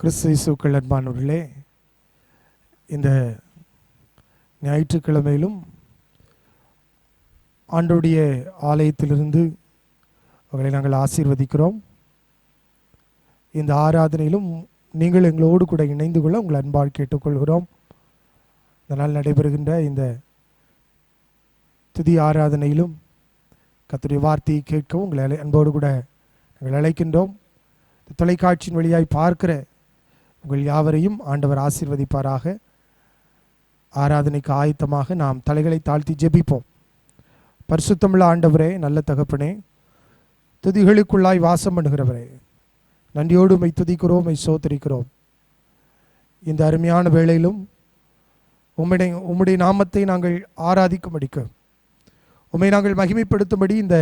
கிறிஸ்து இயேசுவுக்குள் அன்பானவர்களே, இந்த ஞாயிற்றுக்கிழமையிலும் ஆண்டவருடைய ஆலயத்திலிருந்து அவர்களை நாங்கள் ஆசீர்வதிக்கிறோம். இந்த ஆராதனையிலும் நீங்கள் எங்களோடு கூட இணைந்து கொள்ள உங்கள் அன்பால் கேட்டுக்கொள்கிறோம். இதனால் நடைபெறுகின்ற இந்த துதி ஆராதனையிலும் கர்த்தருடைய வார்த்தையை கேட்கவும் உங்களை அன்போடு கூட நாங்கள் அழைக்கின்றோம். தொலைக்காட்சியின் வழியாய் பார்க்கிற உங்கள் யாவரையும் ஆண்டவர் ஆசீர்வதிப்பாராக. ஆராதனைக்கு ஆயத்தமாக நாம் தலைகளை தாழ்த்தி ஜெபிப்போம். பரிசுத்தமுள்ள ஆண்டவரே, நல்ல தகப்பனே, துதிகளுக்குள்ளாய் வாசம் பண்ணுகிறவரே, நன்றியோடு உம்மை துதிக்கிறோம், உம்மை ஸ்தோத்திரிக்கிறோம். இந்த அருமையான வேளையிலும் உம்முடைய நாமத்தை நாங்கள் ஆராதிக்கும்படிக்க, உம்மை நாங்கள் மகிமைப்படுத்தும்படி இந்த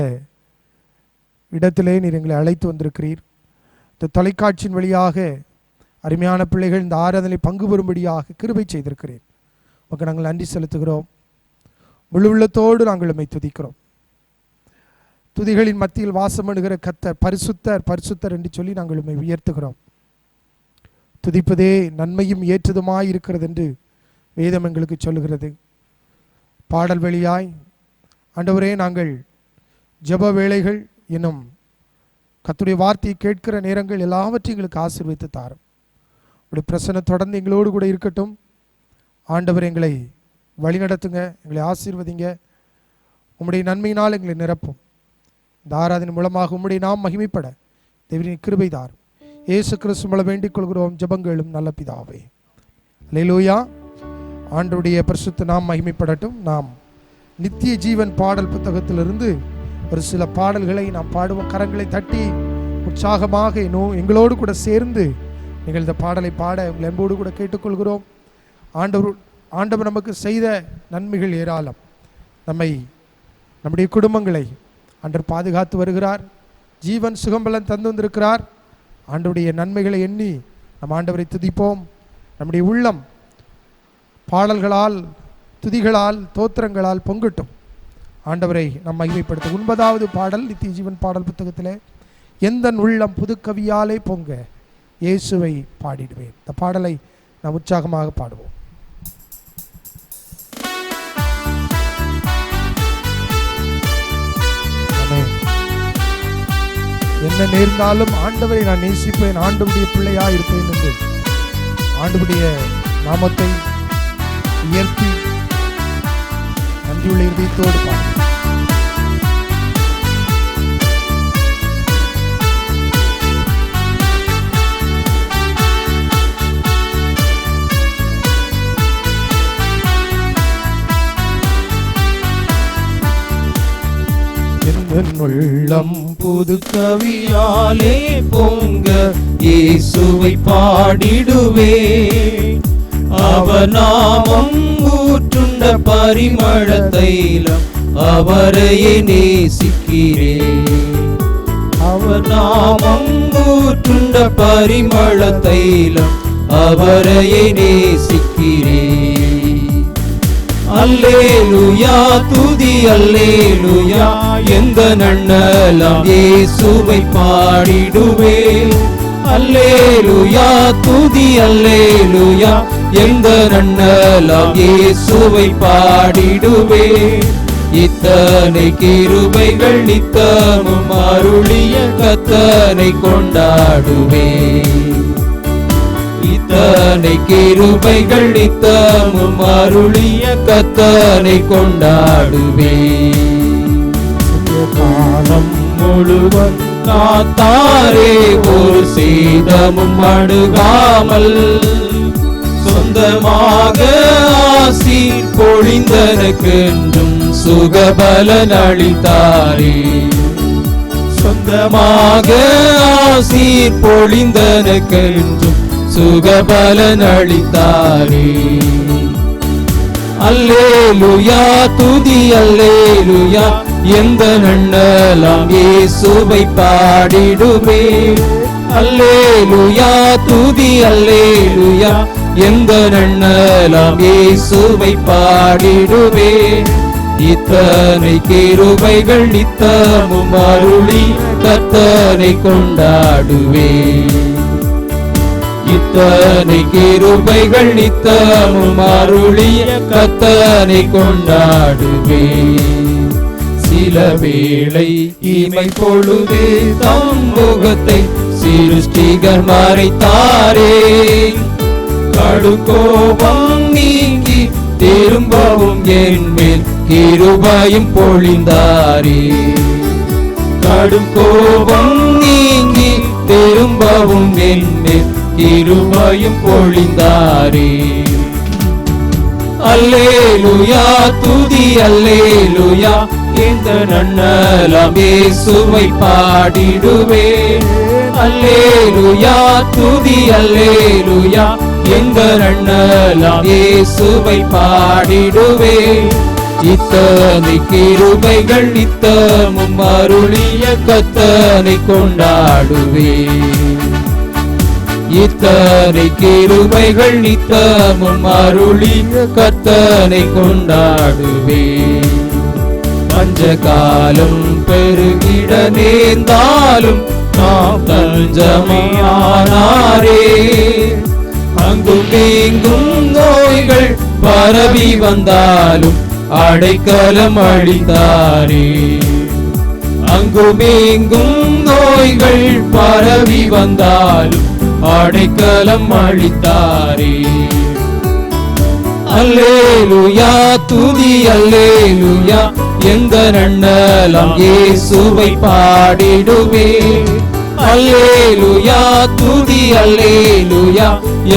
இடத்திலே நீர் எங்களை அழைத்து வந்திருக்கிறீர். இந்த தொலைக்காட்சியின் வழியாக அருமையான பிள்ளைகள் இந்த ஆராதனை பங்கு பெறும்படியாக கிருபை செய்திருக்கிறேன். உமக்கு நாங்கள் நன்றி செலுத்துகிறோம். முழு உள்ளத்தோடு நாங்கள் உம்மை துதிக்கிறோம். துதிகளின் மத்தியில் வாசம் பண்ணுகிற கர்த்தர் பரிசுத்தர் பரிசுத்தர் என்று சொல்லி நாங்கள் உம்மை உயர்த்துகிறோம். துதிப்பதே நன்மையும் ஏற்றதுமாய் இருக்கிறது என்று வேதம் எங்களுக்கு சொல்லுகிறது. பாடல் வழியாய் ஆண்டவரே, நாங்கள் ஜெப வேளைகள் என்னும் கர்த்தருடைய வார்த்தையை கேட்கிற நேரங்கள் எல்லாவற்றையும் எங்களுக்கு ஆசீர்வதித்து தாரும். உடைய பிரசன்னம் தொடர்ந்து எங்களோடு கூட இருக்கட்டும். ஆண்டவர் எங்களை வழிநடத்துங்க, எங்களை ஆசீர்வதிங்க. உம்முடைய நன்மையினால் எங்களை நிரப்பும். இந்த ஆராதனை மூலமாக உம்முடைய நாம் மகிமைப்பட தேவனின் கிருபை தாரும். இயேசு கிறிஸ்து மூலம் வேண்டிக் கொள்கிறோம் ஜெபங்களும் நல்ல பிதாவே. அல்லேலூயா. ஆண்டவருடைய பரிசுத்த நாம் மகிமைப்படட்டும். நாம் நித்திய ஜீவன் பாடல் புத்தகத்திலிருந்து ஒரு சில பாடல்களை நாம் பாடுவோம். கரங்களை தட்டி உற்சாகமாக எங்களோடு கூட சேர்ந்து நீங்கள் இந்த பாடலை பாட உங்கள் அன்போடு கூட கேட்டுக்கொள்கிறோம். ஆண்டவர் நமக்கு செய்த நன்மைகள் ஏராளம். நம்முடைய குடும்பங்களை ஆண்டவர் பாதுகாத்து வருகிறார். ஜீவன் சுகம்பலன் தந்து வந்திருக்கிறார். ஆண்டவருடைய நன்மைகளை எண்ணி நம் ஆண்டவரை துதிப்போம். நம்முடைய உள்ளம் பாடல்களால், துதிகளால், தோத்திரங்களால் பொங்கட்டும். ஆண்டவரை நாம் மகிமைப்படுத்த 9வது பாடல் நித்திய ஜீவன் பாடல் புத்தகத்திலே, எந்த உள்ளம் புதுக்கவியாலே பொங்க இயேசுவை பாடிடுவேன். இந்த பாடலை நாம் உற்சாகமாக பாடுவோம். என்ன நேர்ந்தாலும் ஆண்டவரை நான் நேசிப்பேன், ஆண்டவருடைய பிள்ளையாக இருப்பேன் என்று ஆண்டவருடைய நாமத்தை உயர்த்தி நன்றியுள்ள இதயத்தோடு பாடு. உள்ளம் புது கவியாலே பொங்க இயேசுவை பாடிடுவே. அவர் நாமம் ஊற்றுண்ட பரிமள தைலம் அவரையே நேசிக்கிறே. அவர் நாமம் ஊற்றுண்ட பரிமள தைலம் அவரையே நேசிக்கிறே. அல்லேலூயா துதி அல்லேலூயா, எந்த நன்னலாம் இயேசுவை பாடிடுவே. அல்லேலூயா துதி அல்லேலூயா, எந்த நன்னலாம் இயேசுவை பாடிடுவே. இத்தனை கிருபைகள் நித்தமும் அருளிய கர்த்தரை கொண்டாடுவே. இத்தனை கிருபைகள் நித்தமும் அருளிய கர்த்தரை கொண்டாடுவே. காலம் முழுவதும் காத்தாரே, ஒரு சேதமும் அணுகாமல் சொந்தமாக ஆசீர் பொழிந்தனக்கென்றும் சுகபலன் அளித்தாரே. சொந்தமாக ஆசீர் பொழிந்தனக்கென்றும் சுகபலன் அளித்தாரே. அல்லேலூயா துதி அல்லேலூயா, எந்த நன்னலாம் இயேசுவை பாடிடுவே. அல்லேலூயா துதி அல்லேலூயா, எந்த நன்னலாம் இயேசுவை பாடிடுவே. இத்தனை கிருபைகள் நித்தமும் அருளி கர்த்தரை கொண்டாடுவே. இத்தனை கிருபைகள் நித்தமும் அருளிய கர்த்தனை கொண்டாடுவே. சில வேளை இமை பொழுது தம் முகத்தை சிருஷ்டிகர் மறைத்தாரே. கடுங்கோபம் நீங்கி திரும்பவும் என் மேல் கிருபையும் பொழிந்தாரே. கடுங்கோபம் நீங்கி திரும்பவும் என் மேல் கிருபையும் பொழிந்தாரே. அல்லேலூயா துதி அல்லேலூயா, இந்த நன்னலம் இயேசுவை பாடிடுவே. அல்லேலூயா துதி அல்லேலூயா, இந்த நன்னலம் இயேசுவை பாடிடுவே. இத்தனை கிருபைகள் நித்தமும் அருளிய கர்த்தனை கொண்டாடுவே. இத்தனை கிருபைகள் நித்தமும் அருளிய கர்த்தனை கொண்டாடுவே. பஞ்சகாலம் பெருகிட நேர்ந்தாலும் நாம் தஞ்சமையானாரே. அங்கும் இங்கும் நோய்கள் பரவி வந்தாலும் அடைக்கலம் அளித்தாரே. அங்கும் இங்கும் நோய்கள் பரவி வந்தாலும் அடைக்கலம் அளித்தாரே. அல்லேலூயா துதி அல்லேலூயா, எந்த நன்னலம் இயேசுவை பாடிடுவே. அல்லேலூயா துதி அல்லேலூயா,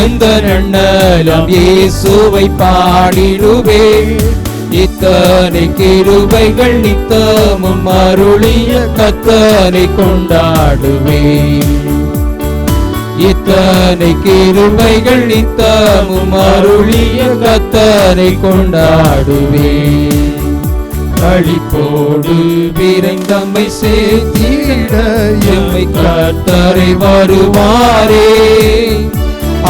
எந்த நன்னலம் இயேசுவை பாடிடுவே. இத்தனை கிருபைகள் நித்தமும் அருளிய கர்த்தனை கொண்டாடுவே. இத்தனை கிருபைகள் நித்தமும் அருளிய கர்த்தனை கொண்டாடுவே. களிப்போடு விரைந்தம்மை சேர்த்திட எம்மை கர்த்தரை வருவாரே.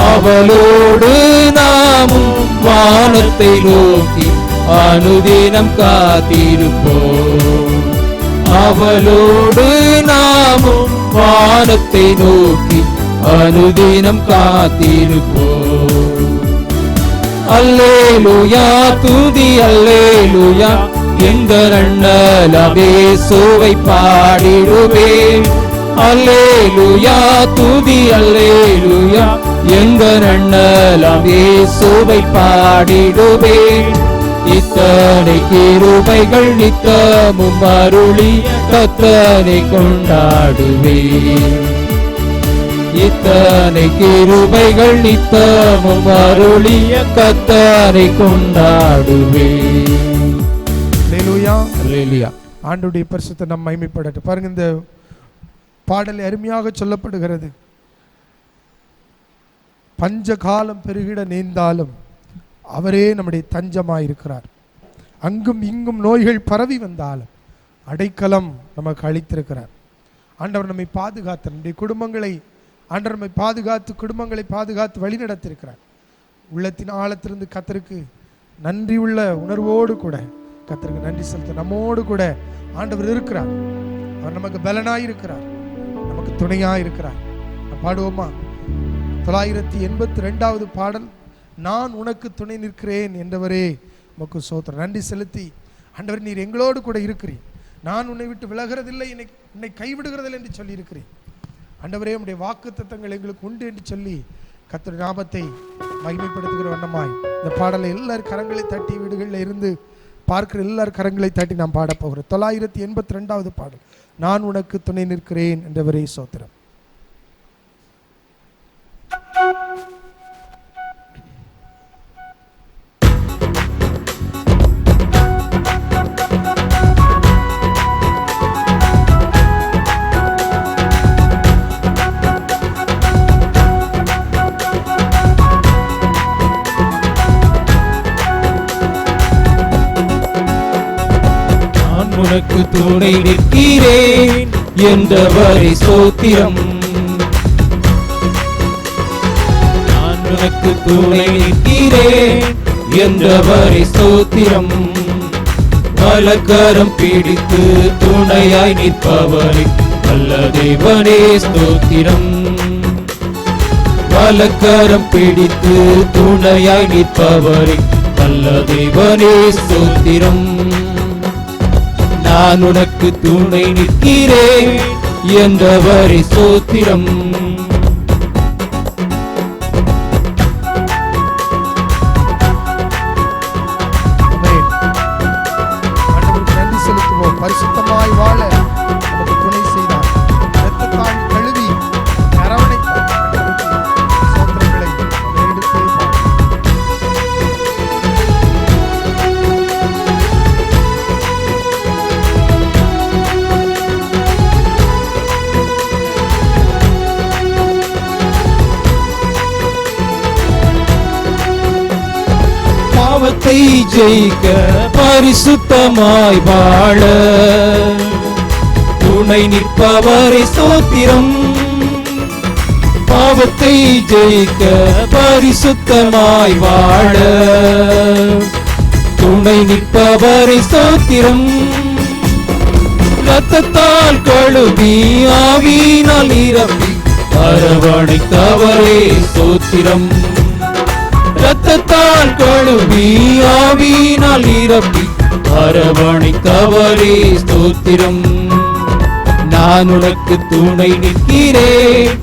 அவளோடு நாமும் வானத்தை நோக்கி அனுதினம் காத்திருப்போம். அவளோடு நாமும் வானத்தை நோக்கி அனுதினம் காத்திருப்போம். அல்லேலூயா துதி அல்லேலூயா, எந்த நன்னலம் இயேசுவை பாடிடுவே. அல்லேலூயா துதி அல்லேலூயா, எந்த நன்னலம் இயேசுவை பாடிடுவே. இத்தனை கிருபைகள் நித்தமும் அருளிய கர்த்தனை கொண்டாடுவே. இத்தனை கிருபைகள் நித்தமும் அருளிய கர்த்தனை கொண்டாடுவே. அல்லேலூயா அல்லேலூயா. ஆண்டவருடைய பரிசுத்த நாம் மகிமைப்படட்டும். பாருங்க, இந்த பாடல் அருமையாக சொல்லப்படுகிறது. பஞ்ச காலம் பெருகிட நேர்ந்தாலும் அவரே நம்முடைய தஞ்சமாயிருக்கிறார். அங்கும் இங்கும் நோய்கள் பரவி வந்தாலும் அடைக்கலம் நமக்கு அளித்திருக்கிறார். ஆண்டவர் நம்மை பாதுகாத்து, நம்முடைய குடும்பங்களை ஆண்டவர் நம்மை பாதுகாத்து, குடும்பங்களை பாதுகாத்து வழிநடத்திருக்கிறார். உள்ளத்தின் ஆழத்திலிருந்து கர்த்தருக்கு நன்றி உள்ள உணர்வோடு கூட கர்த்தருக்கு நன்றி செலுத்த நம்மோடு கூட ஆண்டவர் இருக்கிறார். அவர் நமக்கு பலனாய் இருக்கிறார், நமக்கு துணையாய் இருக்கிறார். பாடுவோமா? 982வது பாடல், நான் உனக்கு துணை நிற்கிறேன் என்றவரே உமக்கு ஸ்தோத்திரம். நன்றி செலுத்தி, ஆண்டவர் நீர் எங்களோடு கூட இருக்கிறீர், நான் உன்னை விட்டு விலகிறதில்லை, என்னை கைவிடுகிறதில்லை என்று சொல்லி இருக்கிறேன். ஆண்டவரே உம்முடைய வாக்குத்தத்தங்கள் எங்களுக்கு உண்டு என்று சொல்லி கர்த்தருடைய நாமத்தை மகிமைப்படுத்துகிற வண்ணமாய் இந்த பாடலை எல்லாரும் கரங்களை தட்டி, வீடுகளில் இருந்து பார்க்கிற எல்லாரும் கரங்களை தட்டி நாம் பாடப்போகிறோம். 982வது பாடல், நான் உனக்கு துணை நிற்கிறேன் என்றவரே ஸ்தோத்திரம். உனக்கு துணை நிற்கிறேன் என்றவரே ஸ்தோத்திரம். நான் உனக்கு துணை நிற்கிறேன் என்றவரே ஸ்தோத்திரம். வலக்கரம் பிடித்து துணையாய் நிற்பவரே நல்ல தேவனே ஸ்தோத்திரம். வலக்கரம் பிடித்து துணையாய் நிற்பவரே நல்ல தேவனே ஸ்தோத்திரம். நான் உனக்கு துணை நிற்கிறேன் என்றவரே ஸ்தோத்திரம். நன்றி செலுத்துவோம். பரிசுத்தமாய் வாழ நமக்கு துணை செய்தார். இரத்தத்தால் கழுவி அரவணைத்தார். சோத்திரங்களை எடுத்து பாவத்தை ஜெயிக்க பரிசுத்தமாய் வாழ துணை நிற்பவரே ஸ்தோத்திரம். பாவத்தை ஜெயிக்க பரிசுத்தமாய் வாழ துணை நிற்பவரே ஸ்தோத்திரம். இரத்தத்தால் கழுவி ஆவியினால் நிரப்பி அரவணைத்தவரே ஸ்தோத்திரம். இரத்தத்தால் கழுவி ஆவியினால் நிரப்பி அரவணைத்தவரே ஸ்தோத்திரம். நான் உனக்கு துணை நிற்கிறேன்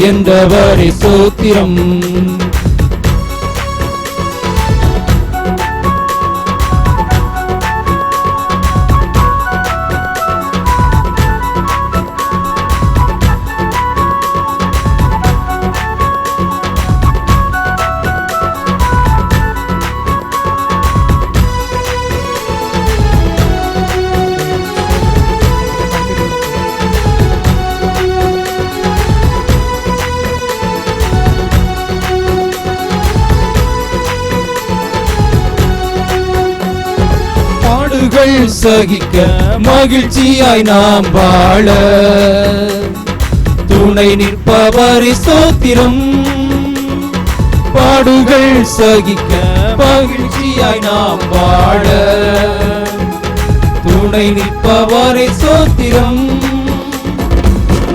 என்றவரே ஸ்தோத்திரம். சகிக்க மகிழ்ச்சியாய் நாம் வாழ துணை நிற்பவரே ஸ்தோத்திரம். பாடுகள் சகிக்க மகிழ்ச்சியாய் நாம் வாழ துணை நிற்பவரே ஸ்தோத்திரம்.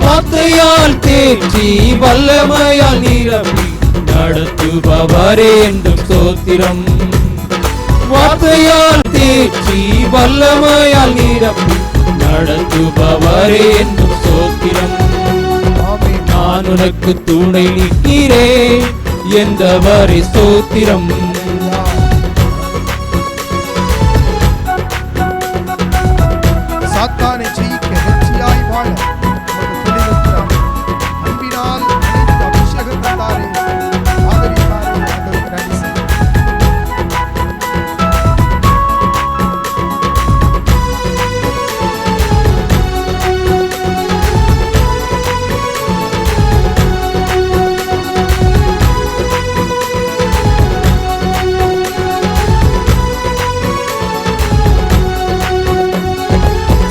வார்த்தையால் தேற்றி வல்லமையால் நிரப்பி நடத்துபவரே என்றும் ஸ்தோத்திரம். வார்த்தையால் தேற்றி வல்லமையால் நிரப்பி நடத்துபவரே என்றும் ஸ்தோத்திரம். நான் உனக்கு துணை நிற்கிறேன் என்றவரே ஸ்தோத்திரம். சாத்தானை ஜெயிக்க வெற்றியாய் வாழ அன்பினால் அபிஷேகம் தந்தாரே ஆதரித்தாரே.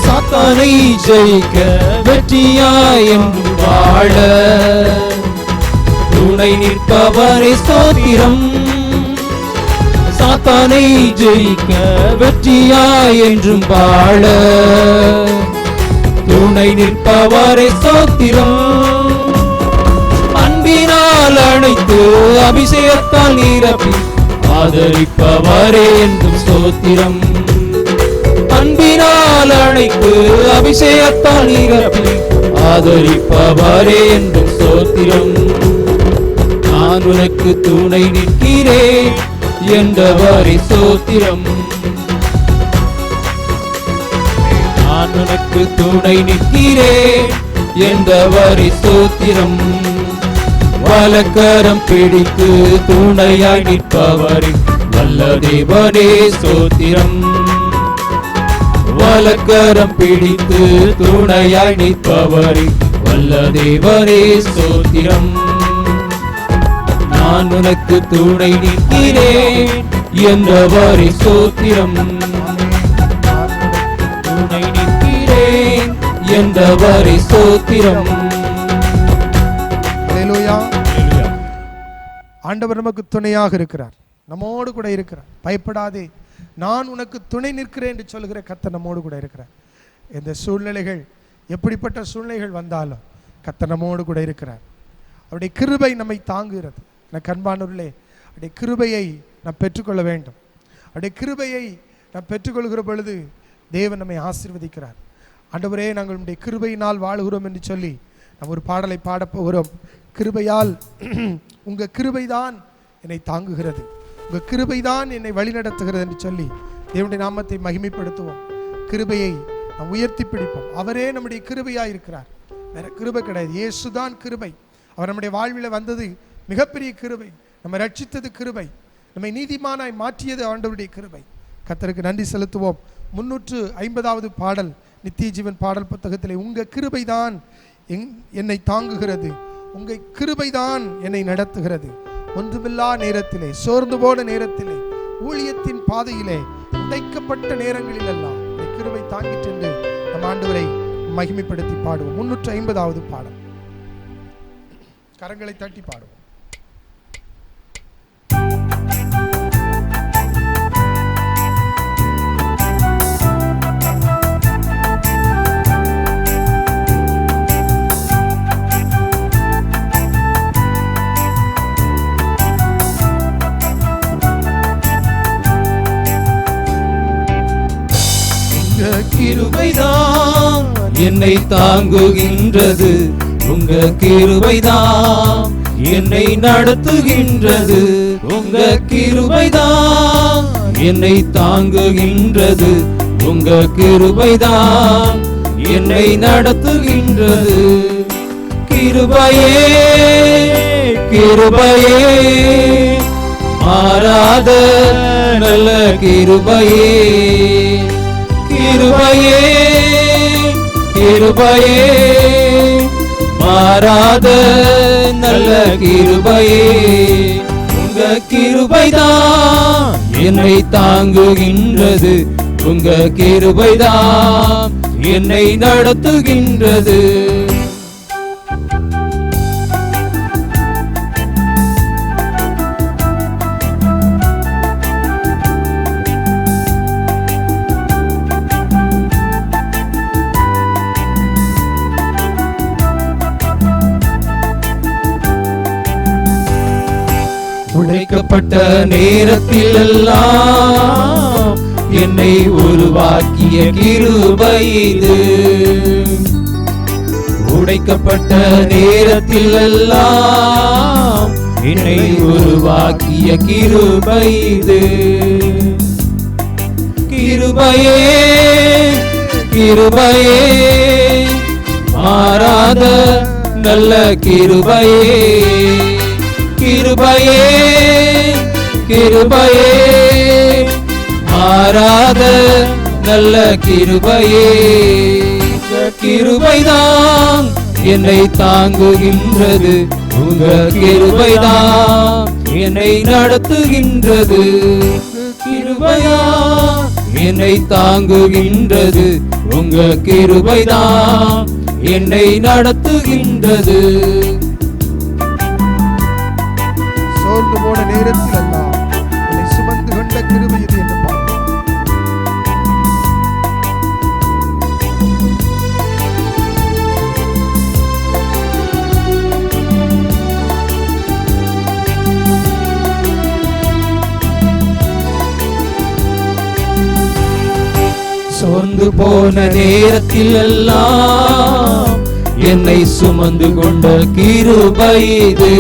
சாத்தானை ஜெயிக்க வெற்றியாய் என்று வாழ துணை நிற்பவரே ஸ்தோத்திரம். சாத்தானை ஜெயிக்க வெற்றியாய் என்றும் வாழ துணை நிற்பவரே ஸ்தோத்திரம். அன்பினால் அணைத்து அபிஷேகத்தால் நிரப்பி ஆதரிப்பவரே என்றும் ஸ்தோத்திரம். அன்பினால் அணைத்து அபிஷேகத்தால் நிரப்பி ஆதரிப்பவரே என்றும் ஸ்தோத்திரம். நான் உனக்கு துணை நிற்கிறேன் என்றவரே ஸ்தோத்திரம். நான் உனக்கு துணை நிற்கிறேன் என்றவரே ஸ்தோத்திரம். வலக்கரம் பிடித்து துணையாய் நிற்பவரே நல்ல தேவனே ஸ்தோத்திரம். வலக்கரம் பிடித்து துணையாய் நிற்பவரே வல்ல தேவனே ஸ்தோத்திரம். நான் உனக்கு துணை நிற்கிறேன் என்றவரே ஸ்தோத்திரம். துணை நிற்கிறேன் என்றவரே ஸ்தோத்திரம். அல்லேலூயா. ஆண்டவர் நமக்கு துணையாக இருக்கிறார், நம்மோடு கூட இருக்கிறார். பயப்படாதே, நான் உனக்கு துணை நிற்கிறேன் என்று சொல்கிற கர்த்தர் நம்மோடு கூட இருக்கிறார். இந்த சூழ்நிலைகள் எப்படிப்பட்ட சூழ்நிலைகள் வந்தாலும் கர்த்தர் நம்மோடு கூட இருக்கிறார். அவருடைய கிருபை நம்மை தாங்குகிறது. எனக்கு அன்பானவர்களே, அவருடைய கிருபையை நாம் பெற்றுக்கொள்ள வேண்டும். அவருடைய கிருபையை நாம் பெற்றுக்கொள்கிற பொழுது தேவன் நம்மை ஆசீர்வதிக்கிறார். ஆண்டவரே, நாங்கள் உம்முடைய கிருபையினால் வாழுகிறோம் என்று சொல்லி நாம் ஒரு பாடலை பாடப்போகிறோம். கிருபையால் உங்கள் கிருபைதான் என்னை தாங்குகிறது, உங்கள் கிருபைதான் என்னை வழிநடத்துகிறது என்று சொல்லி தேவனுடைய நாமத்தை மகிமைப்படுத்துவோம். கிருபையை நாம் உயர்த்தி பிடிப்போம். அவரே நம்முடைய கிருபையாக இருக்கிறார், வேற கிருபை கிடையாது. இயேசுதான் கிருபை. அவர் நம்முடைய வாழ்வில் வந்தது மிகப்பெரிய கிருபை. நம்மை ரட்சித்தது கிருபை, நம்மை நீதிமானாய் மாற்றியது ஆண்டவருடைய கிருபை. கர்த்தருக்கு நன்றி செலுத்துவோம். 350வது பாடல் நித்திய ஜீவன் பாடல் புத்தகத்திலே, உங்கள் கிருபைதான் என்னை தாங்குகிறது, உங்கள் கிருபைதான் என்னை நடத்துகிறது. ஒன்றுமில்லா நேரத்திலே, சோர்ந்து போன நேரத்திலே, ஊழியத்தின் பாதையிலே, உடைக்கப்பட்ட நேரங்களில் எல்லாம் கிருபை தாங்கிட்டு என்று நம் ஆண்டவரை மகிமைப்படுத்தி பாடுவோம். 350வது பாடல். கரங்களை தட்டி பாடுவோம். கிருபைதான் என்னை தாங்குகின்றது, உங்க கிருபைதான் என்னை நடத்துகின்றது, உங்க கிருபைதான் என்னை தாங்குகின்றது, உங்க கிருபைதான் என்னை நடத்துகின்றது. கிருபையே கிருபையே மாறாத நல்ல கிருபையே, கிருபையே கிருபையே மாறாத நல்ல கிருபையே, உங்க கிருபைதான் என்னை தாங்குகின்றது, உங்க கிருபைதான் என்னை நடத்துகின்றது. உடைக்கப்பட்ட நேரத்தில் எல்லாம் என்னை உருவாக்கிய கிருபை இது, உடைக்கப்பட்ட நேரத்தில் எல்லாம் என்னை உருவாக்கிய கிருபை இது. கிருபையே கிருபையே மாறாத நல்ல கிருபையே, கிருபையே கிருபையே மாறாத நல்ல கிருபையே, கிருபைதான் என்னை தாங்குகின்றது, உங்க கிருபைதான் என்னை நடத்துகின்றது. கிருபைதான் என்னை தாங்குகின்றது, உங்க கிருபைதான் என்னை நடத்துகின்றது. சோர்ந்து போன நேரத்தில் எல்லாம் என்னை சுமந்து கொண்ட கிருபை இது என்று பாடுவோம். சோர்ந்து போன நேரத்தில் எல்லாம் என்னை சுமந்து கொண்ட கிருபை இது,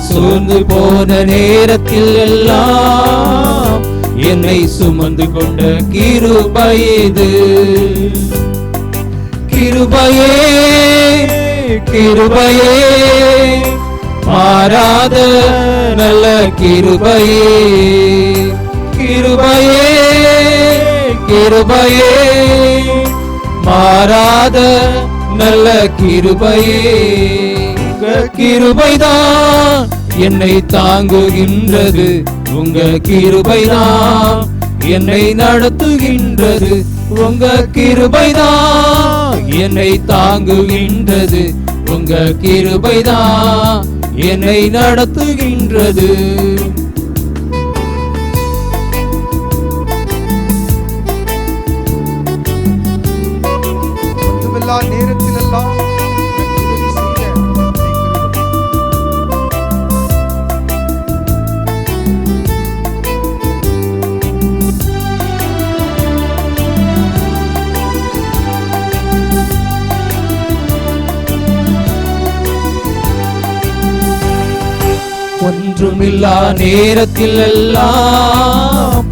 சோர்ந்து போன நேரத்தில் எல்லாம் என்னை சுமந்து கொண்ட கிருபை இது. கிருபையே கிருபையே மாறாத நல்ல கிருபையே, கிருபையே கிருபையே மாறாத நல்ல கிருபையே, கிருபைதான் என்னை தாங்குகின்றது, உங்க கிருபைதான் என்னை நடத்துகின்றது, உங்க கிருபைதான் என்னை தாங்குகின்றது, உங்க கிருபைதான் என்னை நடத்துகின்றது. நேரத்தில் எல்லாம் ஒன்றுமில்லா நேரத்தில் எல்லாம்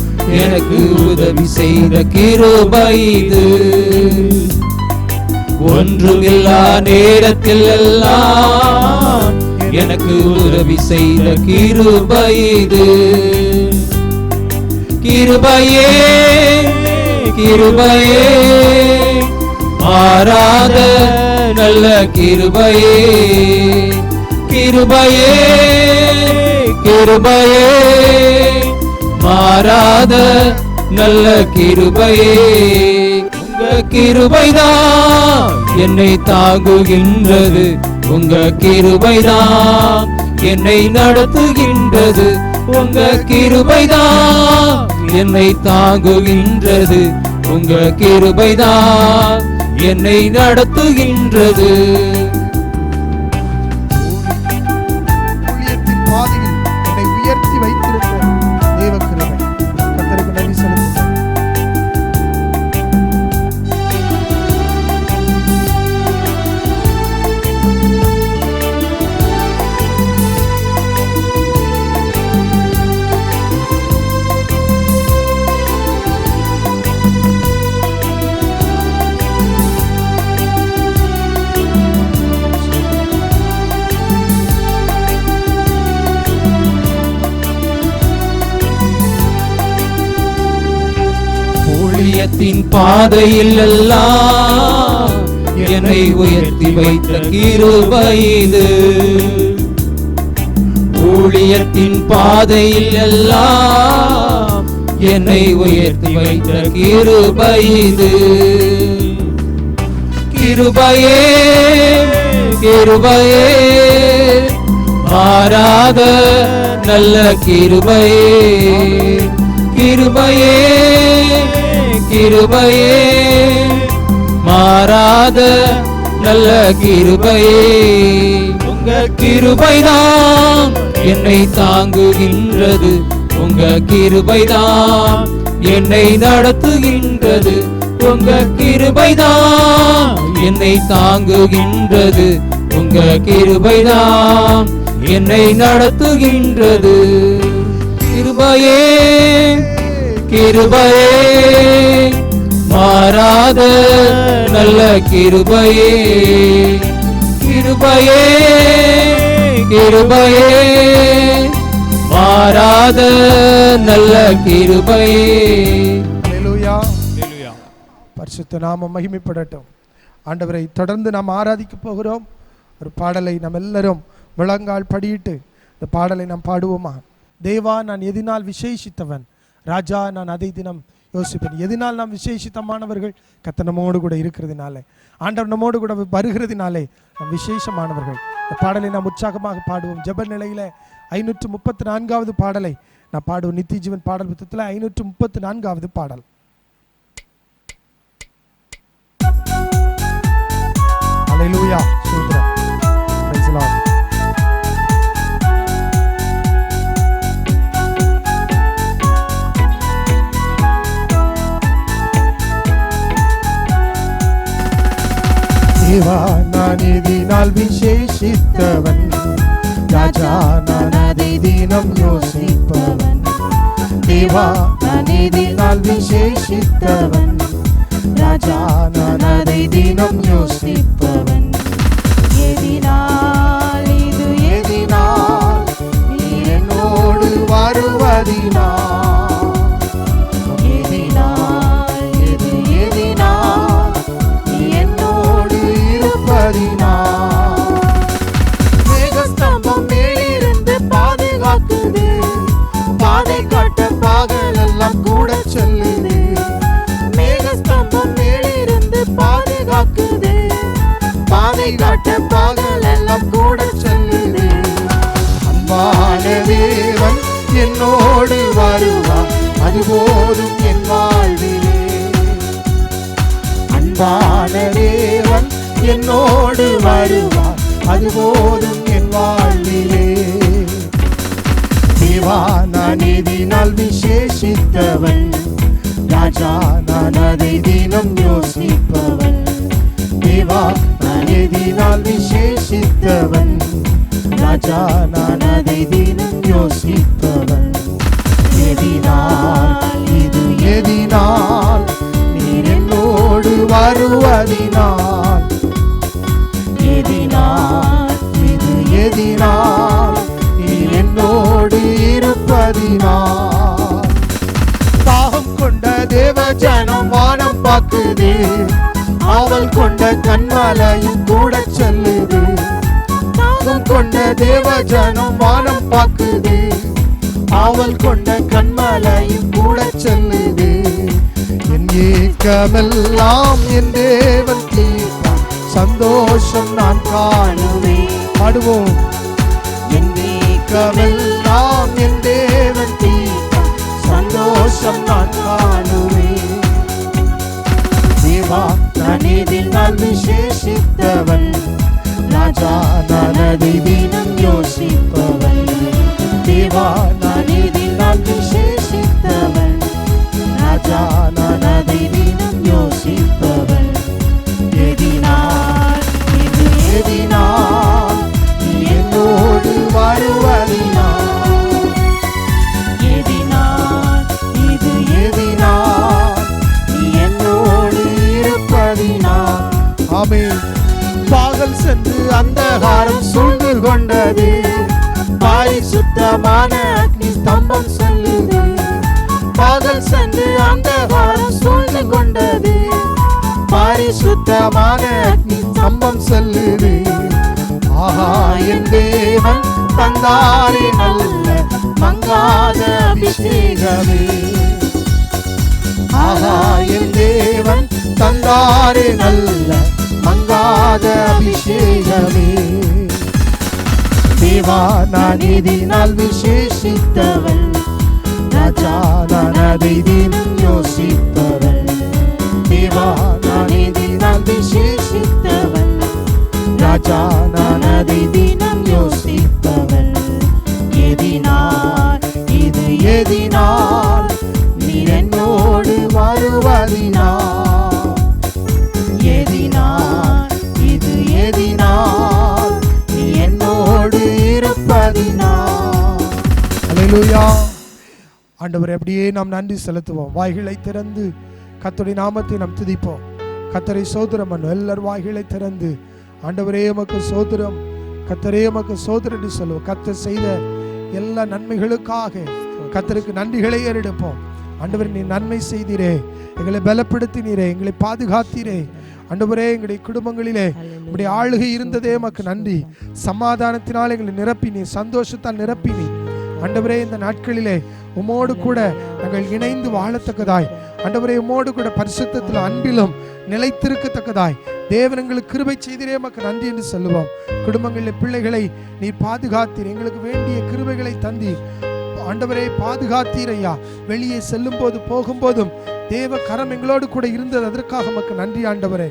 எனக்கு உதவி செய்த கிருபை இது. ஒன்றுமில்லா நேரத்தில் எல்லாம் எனக்கு உதவி செய்த கிருபை இது. கிருபையே கிருபையே மாறாத நல்ல கிருபையே. கிருபையே கிருபையே மாறாத நல்ல கிருபையே. உங்க கிருபைதான் என்னை தாங்குகின்றது. உங்க கிருபைதான் என்னை நடத்துகின்றது. உங்க கிருபைதான் என்னை தாங்குகின்றது. உங்க கிருபைதான் என்னை நடத்துகின்றது. ஊழியத்தின் பாதையில் என்னை உயர்த்தி வைத்திருக்க தேவ கிருபை. கர்த்தருக்கு நன்றி செலுத்துகிறேன். ஊழியத்தின் பாதையில் எல்லாம் என்னை உயர்த்தி வைத்த கிருபை இது. ஊழியத்தின் பாதையில் எல்லாம் என்னை உயர்த்தி வைத்த கிருபை இது. கிருபையே கிருபையே மாறாத நல்ல கிருபையே. கிருபையே கிருபையே மாறாத நல்ல கிருபையே. உங்க கிருபைதான் என்னை தாங்குகின்றது. உங்க கிருபைதான் என்னை நடத்துகின்றது. உங்க கிருபைதான் என்னை தாங்குகின்றது. உங்க கிருபைதான் என்னை நடத்துகின்றது. கிருபையே கிருபையே மாறாத நல்ல கிருபையே. கிருபையே கிருபையே மாறாத நல்ல கிருபையே. அல்லேலூயா. பரிசுத்த நாமம் மகிமைப்படட்டும். ஆண்டவரை தொடர்ந்து நாம் ஆராதிக்க போகிறோம். ஒரு பாடலை நாம் எல்லாரும் முழங்கால் படியிட்டு இந்த பாடலை நாம் பாடுவோமா? தேவா, நான் எதினால் விசேஷித்தவன், ராஜா நான் அதை தினம் யோசிப்பேன். எதினால் நாம் விசேஷித்தமானவர்கள்? கர்த்தர் நம்மோடு கூட இருக்கிறதுனாலே, ஆண்டவர் நம்மோடு கூட வருகிறதுனாலே நாம் விசேஷமானவர்கள். இந்த பாடலை நாம் உற்சாகமாக பாடுவோம். ஜெப நிலையில 534வது பாடலை நான் பாடுவோம். நித்திய ஜீவன் பாடல் புத்தகத்தில் 534வது பாடல். அல்லேலூயா. ஸ்தோத்திரம். Praise the Lord. தேவா, நான் எதினால் விசேஷித்தவன், ராஜா நான் அதை தினம் யோசிப்பவன். தேவா, நான் எதினால் விசேஷித்தவன், ராஜா நான் அதை தினம் யோசிப்பவன். எதினால் இது எதினால் நீ என்னோடு வருவதினால், எதினால் இது எதினால் நீ என்னோடு இருப்பதினால். மேகஸ்தம்பம் மேலிருந்து பாதுகாக்குது, பாதை காட்ட பகலெல்லாம் கூட செல்லுது. மேகஸ்தம்பம் மேலிருந்து பாதுகாக்குது, பாதை காட்ட பகலெல்லாம் கூட செல்லுது. அன்பான தேவன் என்னோடு வருவார், அது போதும் என் வாழ்விலே. அன்பான தேவன் என்னோடு வருவார், அது போதும் என் வாழ்விலே. தேவா, நான் எதினால் விசேஷித்தவன், ராஜா நான் அதை தினம் யோசிப்பவன். தேவா, நான் எதினால் விசேஷித்தவன், ராஜா நான் அதை தினம் யோசிப்பவன். எதினால் இது எதினால் நீர் என்னோடு வருவதினால், எதினால் இது எதினால் நீர் என்னோடு இருப்பதினால். தாகம் கொண்ட தேவ ஜனம் வானம் பார்க்குது, ஆவல் கொண்ட கண்மலையும் கூட செல்லுது. தாகம் கொண்ட தேவ ஜனம் வானம் பார்க்குது, ஆவல் கொண்ட கண்மலையும் கூட செல்லுது. என் ஏக்கமெல்லாம் என் தேவன் தீர்ப்பான், சந்தோஷம் நான் காணுவேன். பாடுவோம். என் ஏக்கமெல்லாம் என் தேவன் தீர்ப்பான், சந்தோஷம் நான் காணுவேன். தேவா நான் இதில் நான் விசேஷித்தவன், ராஜா நான் அதை தினம் யோசிப்பவன். தேவா நான் இதில் நான் விசேஷித்தவன், ராஜா நான் அதை தினம் யோசிப்பவன். எதினால் இது எதினால் நீ என்னோடு வருவதினால், எதினால் இது எதினால் நீ என்னோடு இருப்பதினால். ஆமென். பகல் சென்று அந்தகாரம் சூழ்ந்து கொண்டது, பரிசுத்தமான அக்னி ஸ்தம்பம் செல்லுது. பகல் சென்று அந்தகாரம் சூழ்ந்து கொண்டது, பரிசுத்தமான அக்னி ஸ்தம்பம் செல்லுது. ஆஹா என் தேவன் தந்தாரே நல்ல மங்காத அபிஷேகமே, ஆஹா என் தேவன் தந்தாரே நல்ல மங்காத அபிஷேகமே. தேவா நான் இதினால் விசேஷித்தவன், ராஜா நான் அதை தினம் யோசிப்பவன். தேவா நான் இதினால் விசேஷித்தவன், ராஜா நான் அதை தினம் யோசிப்பவன். எதினால் இது எதினால் நீர் என்னோடு வருவதினால், எதினால் இது எதினால் நீ என்னோடு இருப்பதினால். அல்லேலூயா. ஆண்டவரே, அப்படியே நாம் நன்றி செலுத்துவோம். வாய்களை திறந்து கர்த்தருடைய நாமத்தை நாம் துதிப்போம். கர்த்தரை சோதரம் பண்ணு. எல்லாரும் வாய்களை திறந்து ஆண்டவரே உமக்கு சோதரம், கர்த்தரே உமக்கு சோதரம் என்று சொல்லுவோம். கர்த்தர் செய்த எல்லா நன்மைகளுக்காக கர்த்தருக்கு நன்றிகளை ஏறெடுப்போம். ஆண்டவரே, நீ நன்மை செய்தீரே, எங்களை பலப்படுத்தினீரே, எங்களை பாதுகாத்தீரே. ஆண்டவரே, எங்களுடைய குடும்பங்களிலே உம்முடைய ஆளுகை இருந்ததே உமக்கு நன்றி. சமாதானத்தினால் எங்களை நிரப்பினீ, சந்தோஷத்தால் நிரப்பினீ. ஆண்டவரே, இந்த நாட்களிலே உம்மோடு கூட நாங்கள் இணைந்து வாழத்தக்கதாய், ஆண்டவரே உம்மோடு கூட பரிசுத்தத்திலும் அன்பிலும் நிலைத்திருக்கத்தக்கதாய் தேவன் எங்களுக்கு கிருபை செய்தீரே உமக்கு நன்றி என்று சொல்லுவோம். குடும்பங்களில் பிள்ளைகளை நீர் பாதுகாத்தீர், எங்களுக்கு வேண்டிய கிருபைகளை தந்தீர். ஆண்டவரே, பாதுகாத்தீர் ஐயா. வெளியே செல்லும் போது போகும்போதும் தேவ கரம் எங்களோடு கூட இருந்தது, அதற்காக உமக்கு நன்றி ஆண்டவரே.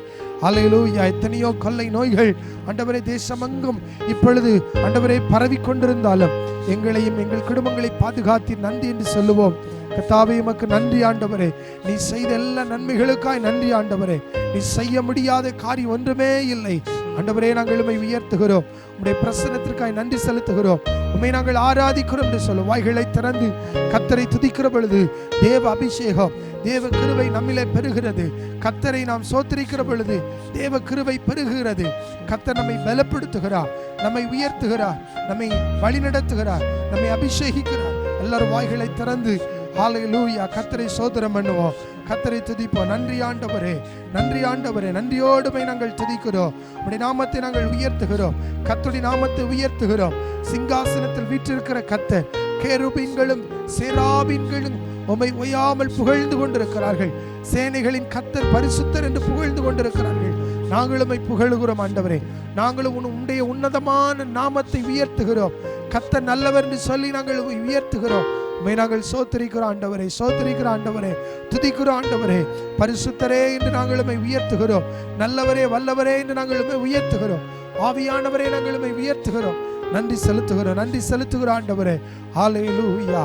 அல்லேலூயா. எத்தனையோ கொள்ளை நோய்கள் ஆண்டவரே தேசமெங்கும் இப்பொழுது ஆண்டவரே பரவி கொண்டிருந்தாலும் எங்களையும் எங்கள் குடும்பங்களை பாதுகாத்தீர், நன்றி என்று சொல்லுவோம். கர்த்தாவே, உமக்கு நன்றி ஆண்டவரே. நீ செய்த எல்லா நன்மைகளுக்காய் நன்றி ஆண்டவரே. நீ செய்ய முடியாத காரியம் ஒன்றுமே இல்லை ஆண்டவரே. நாங்கள் உம்மை உயர்த்துகிறோம், உம்முடைய பிரசன்னத்திற்காய் நன்றி செலுத்துகிறோம், உம்மை நாங்கள் ஆராதிக்கிறோம் என்று சொல்லும். வாய்களை திறந்து கர்த்தரை துதிக்கிற பொழுது தேவ அபிஷேகம், தேவ கிருபை நம்மிலே பெருகிறது. கர்த்தரை நாம் சோத்திரிக்கிற பொழுது தேவ கிருபை பெருகிறது. கர்த்தர் நம்மை பலப்படுத்துகிறார், நம்மை உயர்த்துகிறார், நம்மை வழிநடத்துகிறார், நம்மை அபிஷேகிக்கிறார். எல்லாரும் வாய்களை திறந்து ஹல்லேலூயா கர்த்தரை சோதரம் பண்ணுவோம், கர்த்தரை துதிப்போம். நன்றி ஆண்டவரே, நன்றி ஆண்டவரே. நன்றியோடுமை நாங்கள் துதிக்கிறோம், உம்முடைய நாமத்தை நாங்கள் உயர்த்துகிறோம், கர்த்தருடைய நாமத்தை உயர்த்துகிறோம். சிங்காசனத்தில் வீற்றிருக்கிற கர்த்தர், கேருபீன்களும் சேராபீன்களும் உம்மை ஓயாமல் புகழ்ந்து கொண்டிருக்கிறார்கள். சேனைகளின் கர்த்தர் பரிசுத்தர் என்று புகழ்ந்து கொண்டிருக்கிறார்கள். நாங்களும் உம்மை புகழுகிறோம் ஆண்டவரே. நாங்களும் உம்முடைய உன்னதமான நாமத்தை உயர்த்துகிறோம். கர்த்தர் நல்லவர் என்று சொல்லி நாங்கள் உயர்த்துகிறோம். உம்மை நாங்கள் சோத்திரிக்கிறோம் ஆண்டவரே, சோத்திரிக்கிறோம் ஆண்டவரே, துதிக்கிறோம் ஆண்டவரே. பரிசுத்தரே என்று நாங்கள் உம்மை உயர்த்துகிறோம். நல்லவரே, வல்லவரே என்று நாங்கள் உம்மை உயர்த்துகிறோம். ஆவியானவரே, நாங்கள் உம்மை உயர்த்துகிறோம். நன்றி செலுத்துகிறோம், நன்றி செலுத்துகிறோம் ஆண்டவரே. ஹல்லேலூயா,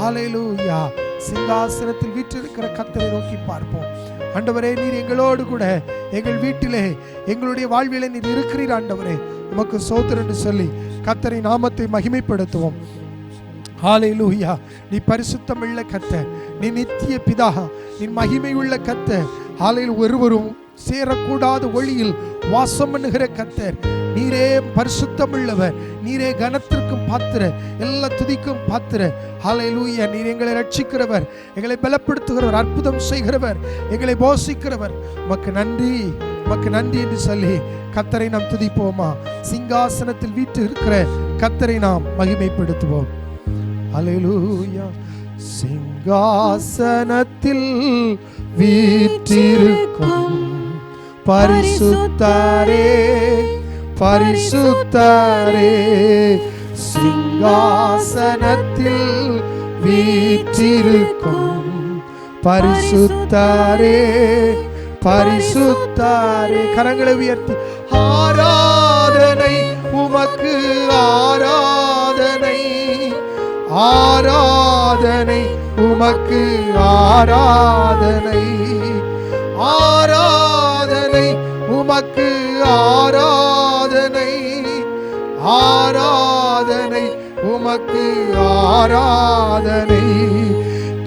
ஹல்லேலூயா. சிங்காசனத்தில் வீற்றிருக்கிற கர்த்தரை நோக்கி பார்ப்போம். ஆண்டவரே, நீர் எங்களோடு கூட எங்கள் வீட்டிலே எங்களுடைய வாழ்விலே நீர் இருக்கிறீர். ஆண்டவரே, உமக்கு ஸ்தோத்திரம் என்று சொல்லி கர்த்தரின் நாமத்தை மகிமைப்படுத்துவோம். ஹல்லேலூயா. நீ பரிசுத்தமுள்ள கர்த்தர், நீ நித்திய பிதா, நீ மகிமை உள்ள கர்த்தர். ஹல்லேலூயா. ஒருவரும் சேரக்கூடாத ஒளியில் வாசம் பண்ணுகிற கர்த்தர் நீரே. பரிசுத்தமுள்ளவர் நீரே, கனத்திற்கும் பாத்திர, எல்லா துதிக்கும் பாத்திர. ஹல்லேலூயா. நீர் எங்களை ரட்சிக்கிறவர், எங்களை பலப்படுத்துகிறவர், அற்புதம் செய்கிறவர், எங்களை போஷிக்கிறவர். உமக்கு நன்றி, உமக்கு நன்றி என்று சொல்லி கர்த்தரை நாம் துதிப்போமா? சிங்காசனத்தில் வீட்டு இருக்கிற கர்த்தரை நாம் மகிமைப்படுத்துவோம். ஹல்லேலூயா. சிங்காசனத்தில் வீற்றிருக்கும் பரிசுத்தரே, பரிசுத்தரே. சிங்காசனத்தில் வீற்றிருக்கும் பரிசுத்தரே, பரிசுத்தரே. கரங்களை உயர்த்தி ஆராதனை உமக்கு, ஆராதனை, ஆராதனை உமக்கு, ஆராதனை, ஆராதனை உமக்கு, ஆராதனை, ஆராதனை உமக்கு, ஆராதனை.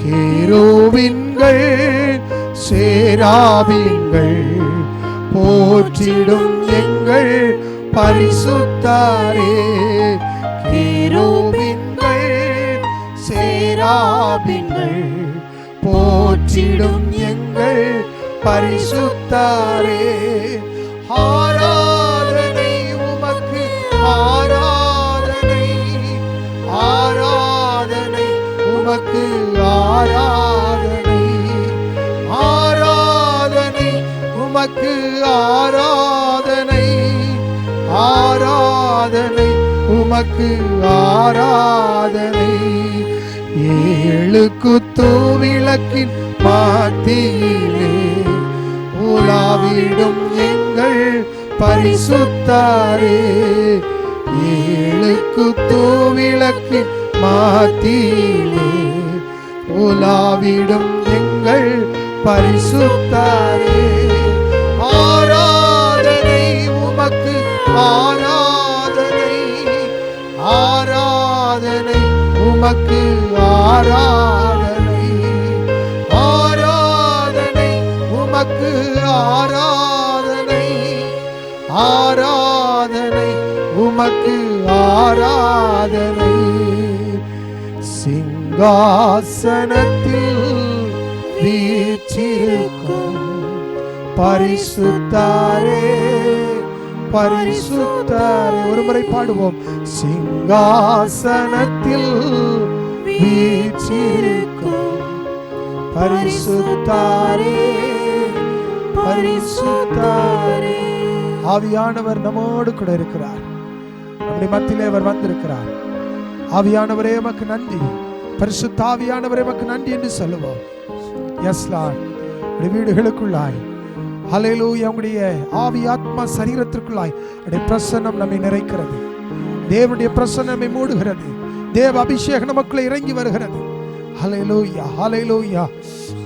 கேருபீன்கள் சேராபீன்கள் போற்றிடும் எங்கள் பரிசுத்தரே. கேருபீன்கள் சேராபீன்கள் போற்றிடும் எங்கள் பரிசுத்தரே. ஆராதனை உமக்கு, ஆராதனை, ஆராதனை உமக்கு, ஆராதனை, ஆராதனை உமக்கு, ஆராதனை, ஆராதனை உமக்கு, ஆராதனை. ஏழு குத்து விளக்கின் மத்தியிலே உலாவிடும் எங்கள் பரிசுத்தரே. ஏழு குத்து விளக்கின் மத்தியிலே உலாவிடும் எங்கள் பரிசுத்தரே. ஆராதனை உமக்கு, ஆராதனை, ஆராதனை உமக்கு, ஆராதனை, ஆராதனை உமக்கு, ஆராதனை, ஆராதனை உமக்கு, ஆராதனை. சிங்காசனத்தில் வீற்றிருக்கும் பரிசுத்தரே, பரிசுத்தரே. ஒரு முறை பாடுவோம். சிங்காசனத்தில் வீற்றிருக்கும் பரிசுத்தரே, பரிசுத்தரே. ஆவியானவர் நம்மோடு கூட இருக்கிறார். நம்முடைய மத்தியிலே அவர் வந்திருக்கிறார். ஆவியானவரே உமக்கு நன்றி, பரிசுத்த ஆவியானவரே உமக்கு நன்றி என்று சொல்லுவோம். Yes lord. உடைய வீடுகளுக்குள்ளாய், ஹல்லேலூயா, உங்களுடைய ஆவி ஆத்மா சரீரத்திற்குள்ளாய் உடைய பிரசன்னம் நம்மை நிறைக்கிறது. தேவனுடைய பிரசன்னம் நம்மை மூடுகிறது. தேவ அபிஷேகம் நமக்குள்ள இறங்கி வருகிறது. ஹல்லேலூயா, ஹல்லேலூயா.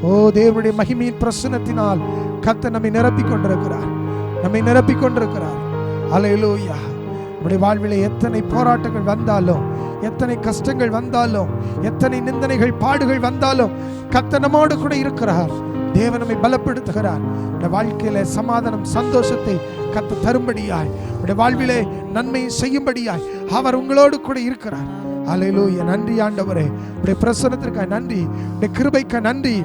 ஓ, தேவனுடைய மகிமையின் பிரசன்னத்தினால் கர்த்தர் நம்மை நிரப்பிக் கொண்டிருக்கிறார், நம்மை நிரப்பிக் கொண்டிருக்கிறார். ஹல்லேலூயா. நம்முடைய வாழ்விலே எத்தனை போராட்டங்கள் வந்தாலும், எத்தனை கஷ்டங்கள் வந்தாலும், எத்தனை நிந்தனைகள் பாடுகள் வந்தாலும் கர்த்தர் நம்மோடு கூட இருக்கிறார். தேவன் நம்மை பலப்படுத்துகிறார். உடைய வாழ்க்கையில சமாதானம் சந்தோஷத்தை கர்த்தர் தரும்படியாய், உடைய வாழ்விலே நன்மை செய்யும்படியாய் அவர் உங்களோடு கூட இருக்கிறார். ஹல்லேலூயா. நன்றி ஆண்டவரே, உடைய பிரசன்னத்திற்காக நன்றி, உடைய கிருபைக்காக நன்றி,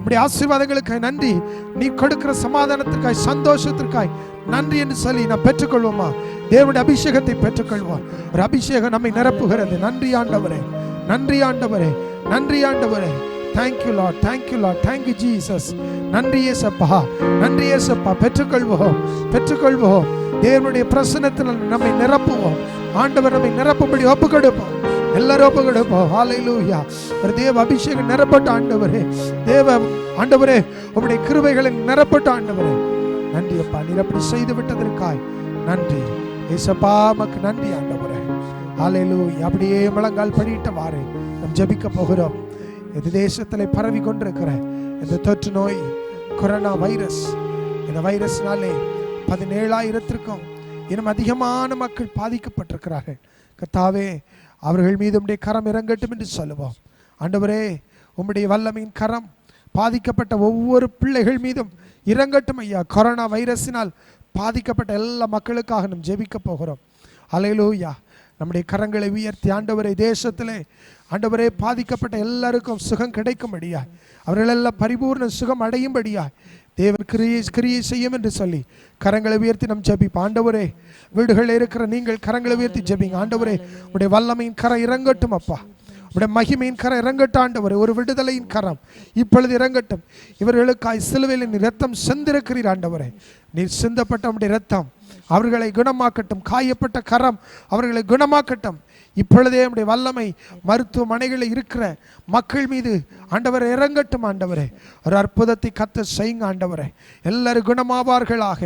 உடைய ஆசீர்வாதங்களுக்காக நன்றி, நீ கொடுக்கிற சமாதானத்திற்காய் சந்தோஷத்திற்காய் நன்றி என்று சொல்லி நாம் பெற்றுக்கொள்வோமா? தேவனுடைய அபிஷேகத்தை பெற்றுக்கொள்வோம். ஒரு அபிஷேகம் நம்மை நிரப்புகிறது. நன்றி ஆண்டவரே, நன்றி ஆண்டவரே, நன்றி ஆண்டவரே. Thank you Lord, thank you Lord, thank you Jesus. நன்றி இயேசப்பா, நன்றி இயேசப்பா. பெற்றுக்கொள்வோம், பெற்றுக்கொள்வோம். தேவனுடைய பிரசன்னத்தில் நம்மை நிரப்புவோம். ஆண்டவர் நம்மை நிரப்பும்படி ஒப்பு கொடுப்போம். எல்லாரும் ஒப்பு கொடுப்போம். ஹல்லேலூயா. ஒரு தேவ அபிஷேகம் நிரப்பட்ட ஆண்டவரே, தேவ ஆண்டவரே, உம்முடைய கிருபைகளை நிரப்பட்ட ஆண்டவரே, நன்றி அப்பா. நீர் அப்படி செய்து விட்டதற்காய் நன்றி இயேசப்பா. உமக்கு நன்றி ஆண்டவரே. ஹல்லேலூயா. அப்படியே முழங்கால் படியிட்டவாறு நாம் ஜெபிக்க போகிறோம். இந்த தேசத்தில் பரவி கொண்டிருக்கிற இந்த தொற்று நோய், கொரோனா வைரஸ், இந்த வைரஸ்னாலே 17,000த்திற்கும் இன்னும் அதிகமான மக்கள் பாதிக்கப்பட்டிருக்கிறார்கள். கர்த்தாவே, அவர்கள் மீது உம்முடைய கரம் இறங்கட்டும் என்று சொல்லுவோம். ஆண்டவரே, உம்முடைய வல்லமையின் கரம் பாதிக்கப்பட்ட ஒவ்வொரு பிள்ளைகள் மீதும் இறங்கட்டும் ஐயா. கொரோனா வைரஸினால் பாதிக்கப்பட்ட எல்லா மக்களுக்காக நாம் ஜெபிக்க போகிறோம். அல்லேலூயா. நம்முடைய கரங்களை உயர்த்தி ஆண்டவரே, தேசத்திலே ஆண்டவரே பாதிக்கப்பட்ட எல்லாருக்கும் சுகம் கிடைக்கும்படியா, அவர்களெல்லாம் பரிபூர்ண சுகம் அடையும்படியா தேவன் கிரியை செய்யும் என்று சொல்லி கரங்களை உயர்த்தி நம் ஜெபிப்போம். ஆண்டவரே, வீடுகளில் இருக்கிற நீங்கள் கரங்களை உயர்த்தி ஜெபிங்க. ஆண்டவரே, உடைய வல்லமையின் கரம் இறங்கட்டும் அப்பா, உடைய மகிமையின் கரம் இறங்கட்டும் ஆண்டவரே. ஒரு விடுதலையின் கரம் இப்பொழுது இறங்கட்டும். இவர்களுக்காய் சிலுவையில் நீர் இரத்தம் சிந்திருக்கிறீர் ஆண்டவரே. நீர் சிந்தப்பட்ட உடைய இரத்தம் அவர்களை குணமாக்கட்டும். காயப்பட்ட கரம் அவர்களை குணமாக்கட்டும். இப்பொழுதே நம்முடைய வல்லமை மருத்துவமனைகளில் இருக்கிற மக்கள் மீது ஆண்டவரை இறங்கட்டும் ஆண்டவரே. ஒரு அற்புதத்தை கத்த செய்யுங்க ஆண்டவரே. எல்லாரும் குணமாவார்களாக,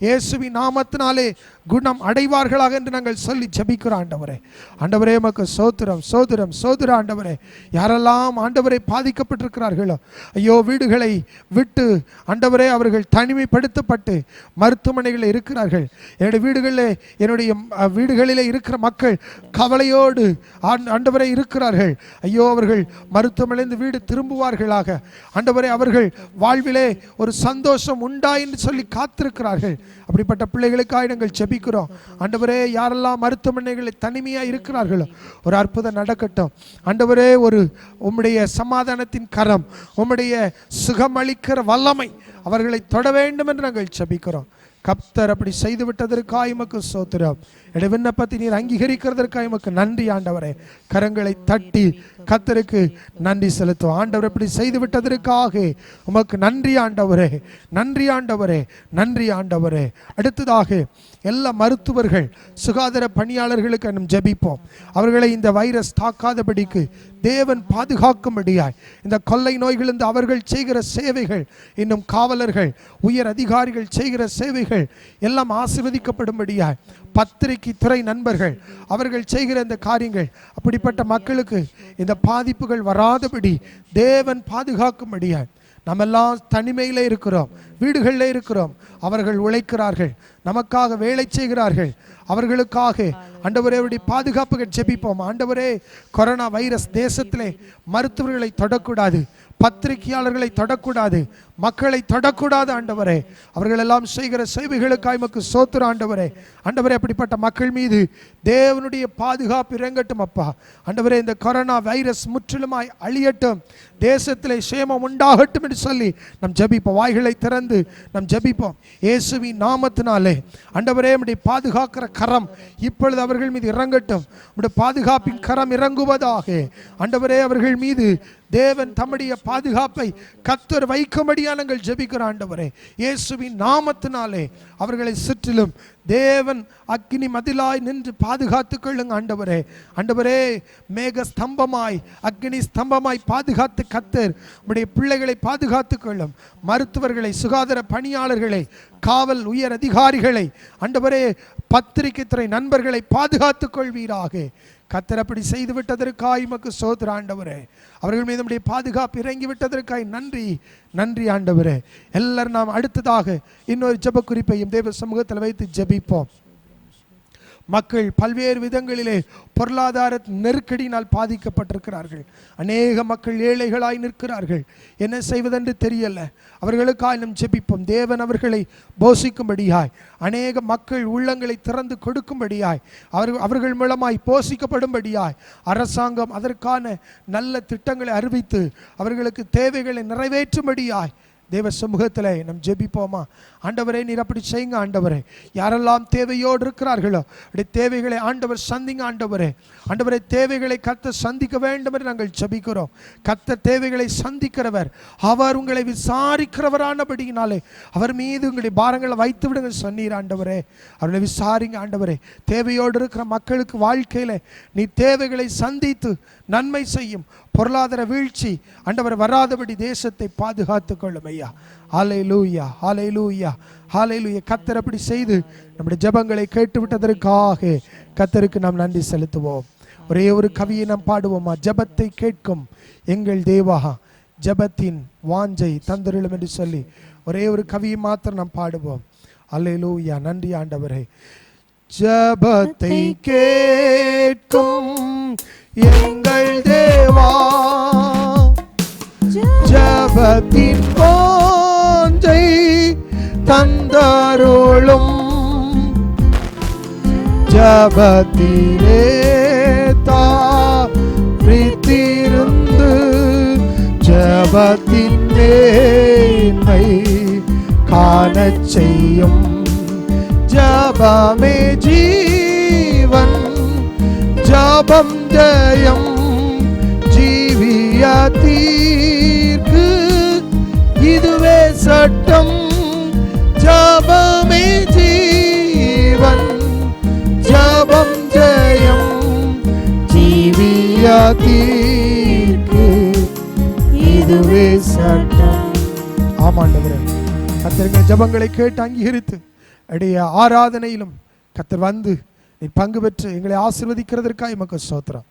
இயேசுவின் நாமத்தினாலே குணம் அடைவார்களாக என்று நாங்கள் சொல்லி ஜெபிக்கிறோம் ஆண்டவரே. ஆண்டவரே, உமக்கு சோத்திரம் சோத்திரம் சோத்திரம் ஆண்டவரே. யாரெல்லாம் ஆண்டவரை பாதிக்கப்பட்டிருக்கிறார்களோ, ஐயோ வீடுகளை விட்டு ஆண்டவரே அவர்கள் தனிமைப்படுத்தப்பட்டு மருத்துவமனைகளில் இருக்கிறார்கள். என்னுடைய வீடுகளிலே இருக்கிற மக்கள் கவலையோடு ஆண்டவரே இருக்கிறார்கள். ஐயோ, அவர்கள் மருத்துவமனையிலிருந்து வீடு திரும்புவார்களாக. ஆண்டவரே, அவர்கள் வாழ்விலே ஒரு சந்தோஷம் உண்டா என்று சொல்லி காத்திருக்கிறார்கள். அப்படிப்பட்ட பிள்ளைகளுக்காக நாங்கள் ஜெபிக்கிறோம் ஆண்டவரே. யாரெல்லாம் மருத்துவமனைகளில் தனிமையாக இருக்கிறார்களோ, ஒரு அற்புதம் நடக்கட்டும் ஆண்டவரே. ஒரு உம்முடைய சமாதானத்தின் கரம், உம்முடைய சுகமளிக்கிற வல்லமை அவர்களை தொட வேண்டும் என்று நாங்கள் ஜெபிக்கிறோம். கர்த்தர் அப்படி செய்து விட்டதற்காக உமக்கு ஸ்தோத்திரம். என்னுடைய விண்ணப்பத்தை நீர் அங்கீகரிக்கிறதற்காக உமக்கு நன்றி ஆண்டவரே. கரங்களை தட்டி கர்த்தருக்கு நன்றி செலுத்துவோம். ஆண்டவர் இப்படி செய்து விட்டதற்காக உமக்கு நன்றி ஆண்டவரே, நன்றி ஆண்டவரே, நன்றி ஆண்டவரே. அடுத்ததாக எல்லா மருத்துவர்கள், சுகாதார பணியாளர்களுக்கு நாம் ஜெபிப்போம். அவர்களை இந்த வைரஸ் தாக்காதபடிக்கு தேவன் பாதுகாக்கும்படியாய், இந்த கொள்ளை நோய்களிலிருந்து அவர்கள் செய்கிற சேவைகள், இன்னும் காவலர்கள், உயர் அதிகாரிகள் செய்கிற சேவைகள் எல்லாம் ஆசீர்வதிக்கப்படும்படியாய், பத்திரிகை துறை நண்பர்கள் அவர்கள் செய்கிற இந்த காரியங்கள், அப்படிப்பட்ட மக்களுக்கு இந்த பாதிப்புகள் வராதபடி தேவன் பாதுகாக்கும்படியாய், நம்மெல்லாம் தனிமையில் இருக்கிறோம், வீடுகளில் இருக்கிறோம், அவர்கள் உழைக்கிறார்கள், நமக்காக வேலை செய்கிறார்கள். அவர்களுக்காக ஆண்டவரே பாதுகாப்புகள் ஜெபிப்போம். ஆண்டவரே, கொரோனா வைரஸ் தேசத்திலே மருத்துவர்களை தொடக்கூடாது, பத்திரிகையாளர்களை தொடக்கூடாது, மக்களை தொடக்கூடாது ஆண்டவரே. அவர்கள் எல்லாம் செய்கிற சேவைகளுக்காய் உமக்கு ஸ்தோத்திரம் ஆண்டவரே. ஆண்டவரே, அப்படிப்பட்ட மக்கள் மீது தேவனுடைய பாதுகாப்பு இறங்கட்டும் அப்பா. ஆண்டவரே, இந்த கொரோனா வைரஸ் முற்றிலுமாய் அழியட்டும், தேசத்திலே சேமம் உண்டாகட்டும் என்று சொல்லி நம் ஜெபிப்போம். வாய்களை திறந்து நம் ஜெபிப்போம். இயேசுவின் நாமத்தினாலே ஆண்டவரே, நம்முடைய பாதுகாக்கிற கரம் இப்பொழுது அவர்கள் மீது இறங்கட்டும். நம்முடைய பாதுகாப்பின் கரம் இறங்குவதாக. ஆண்டவரே, அவர்கள் மீது தேவன் தம்முடைய பாதுகாப்பை கர்த்தர் வைக்கும்படியாக நாங்கள் ஜெபிக்கிறோம் ஆண்டவரே. இயேசுவின் நாமத்தினாலே அவர்களை சுற்றிலும் தேவன் அக்கினி மதிலாய் நின்று பாதுகாத்துக் கொள்ளுங்க ஆண்டவரே. ஆண்டவரே, மேக ஸ்தம்பமாய் அக்கினி ஸ்தம்பமாய் பாதுகாத்து கர்த்தர் உம்முடைய பிள்ளைகளை பாதுகாத்துக் கொள்ளும். மருத்துவர்களை, சுகாதார பணியாளர்களை, காவல் உயர் அதிகாரிகளை, ஆண்டவரே பத்திரிகை துறை நண்பர்களை பாதுகாத்துக் கொள்வீராக. கர்த்தர் அப்படி செய்து விட்டதற்காய் உமக்கு ஸ்தோத்திரம் ஆண்டவரே. அவர்கள் மீது நம்முடைய பாதுகாப்பு இறங்கி விட்டதற்காய் நன்றி, நன்றி ஆண்டவரே. எல்லாரும் நாம் அடுத்ததாக இன்னொரு ஜெப குறிப்பையும் தேவ சமூகத்தில் வைத்து ஜெபிப்போம். மக்கள் பல்வேறு விதங்களிலே பொருளாதார நெருக்கடியினால் பாதிக்கப்பட்டிருக்கிறார்கள். அநேக மக்கள் ஏழைகளாய் நிற்கிறார்கள். என்ன செய்வதென்று தெரியல. அவர்களுக்காக நாம் ஜெபிப்போம். தேவன் அவர்களை போஷிக்கும்படியாய், அநேக மக்கள் உள்ளங்களை திறந்து கொடுக்கும்படியாய், அவர்கள் மூலமாய் போஷிக்கப்படும்படியாய் அரசாங்கம் அதற்கான நல்ல திட்டங்களை அறிவித்து அவர்களுக்கு தேவைகளை நிறைவேற்றும்படியாய் தேவ சமூகத்தில் நம் ஜெபிப்போமா. ஆண்டவரே, நீர் அப்படி செய்யுங்க ஆண்டவரே. யாரெல்லாம் தேவையோடு இருக்கிறார்களோ அப்படி தேவைகளை ஆண்டவர் சந்திங்க ஆண்டவரே. ஆண்டவரே, தேவைகளை கர்த்தர் சந்திக்க வேண்டும் என்று நாங்கள் ஜெபிக்கிறோம். கர்த்தர் தேவைகளை சந்திக்கிறவர், அவர் உங்களை விசாரிக்கிறவரானபடியினாலே அவர் மீது உங்களுடைய பாரங்களை வைத்து விடுங்க சொன்னீர் ஆண்டவரே. அவர்களை விசாரிங்க ஆண்டவரே. தேவையோடு இருக்கிற மக்களுக்கு வாழ்க்கையில நீ தேவைகளை சந்தித்து நன்மை செய்யும். பொருளாதார வீழ்ச்சி ஆண்டவர் வராதபடி தேசத்தை பாதுகாத்துக் கொள்ளும் ஐயா. ஹல்லேலூயா, ஹல்லேலூயா, ஹல்லேலூயா. கர்த்தர் அப்படி செய்து நம்முடைய ஜெபங்களை கேட்டு விட்டதற்காக கர்த்தருக்கு நாம் நன்றி செலுத்துவோம். ஒரே ஒரு கவியை நாம் பாடுவோமா. ஜெபத்தை கேட்கும் எங்கள் தேவா, ஜெபத்தின் வாஞ்சை தந்தருளும் என்று சொல்லி ஒரே ஒரு கவியை மாத்திரம் நாம் பாடுவோம். அல்லேலூயா. நன்றி ஆண்டவரே. ஜெபத்தை கேட்கும் எங்கள் தேவா, ஜெபத்தின் போஞ்சை தந்தருளும், ஜெபத்திலே தாரித்திருந்து ஜெபத்தின் மேன்மை காணச் செய்யும். ஜெபமே ஜீவன், ஜெபம் ஜெயம், ஜீவிய தீர்க்கு இதுவே சட்டம். ஜெபமே ஜீவன், ஜெபம் ஜெயம், ஜீவிய தீர்க்கு இதுவே சட்டம். ஆமாண்டவரே, கர்த்தர் ஜெபங்களை கேட்டு அங்கீகரித்து அடைய ஆராதனையிலும் கர்த்தர் வந்து நீ பங்கு பெற்று எங்களை ஆசீர்வதிக்கிறதற்காக எமக்கு ஸ்தோத்திரம்.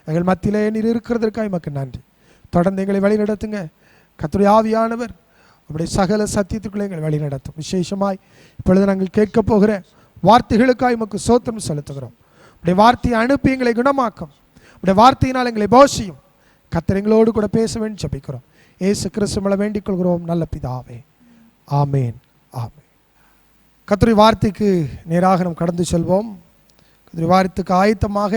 எங்கள் மத்தியிலே நீர் இருக்கிறதற்காக எமக்கு நன்றி. தொடர்ந்து எங்களை வழி நடத்துங்க. கர்த்தருடைய ஆவியானவர் நம்முடைய சகல சத்தியத்துக்குள்ளே எங்களை வழி நடத்தும். விசேஷமாய் இப்பொழுது நாங்கள் கேட்க போகிற வார்த்தைகளுக்காக எமக்கு ஸ்தோத்திரம் செலுத்துகிறோம். உடைய வார்த்தையை அனுப்பி எங்களை குணமாக்கும். உடைய வார்த்தையினால் எங்களை போஷியும். கர்த்தர் எங்களோடு கூட பேச வேண்டி ஜெபிக்கிறோம். இயேசு கிறிஸ்துவிலே வேண்டிக் கொள்கிறோம் நல்ல பிதாவே. ஆமேன், ஆமேன். கர்த்தருடைய வார்த்தைக்கு நேராக நாம் கடந்து செல்வோம். கர்த்தருடைய வார்த்தைக்கு ஆயத்தமாக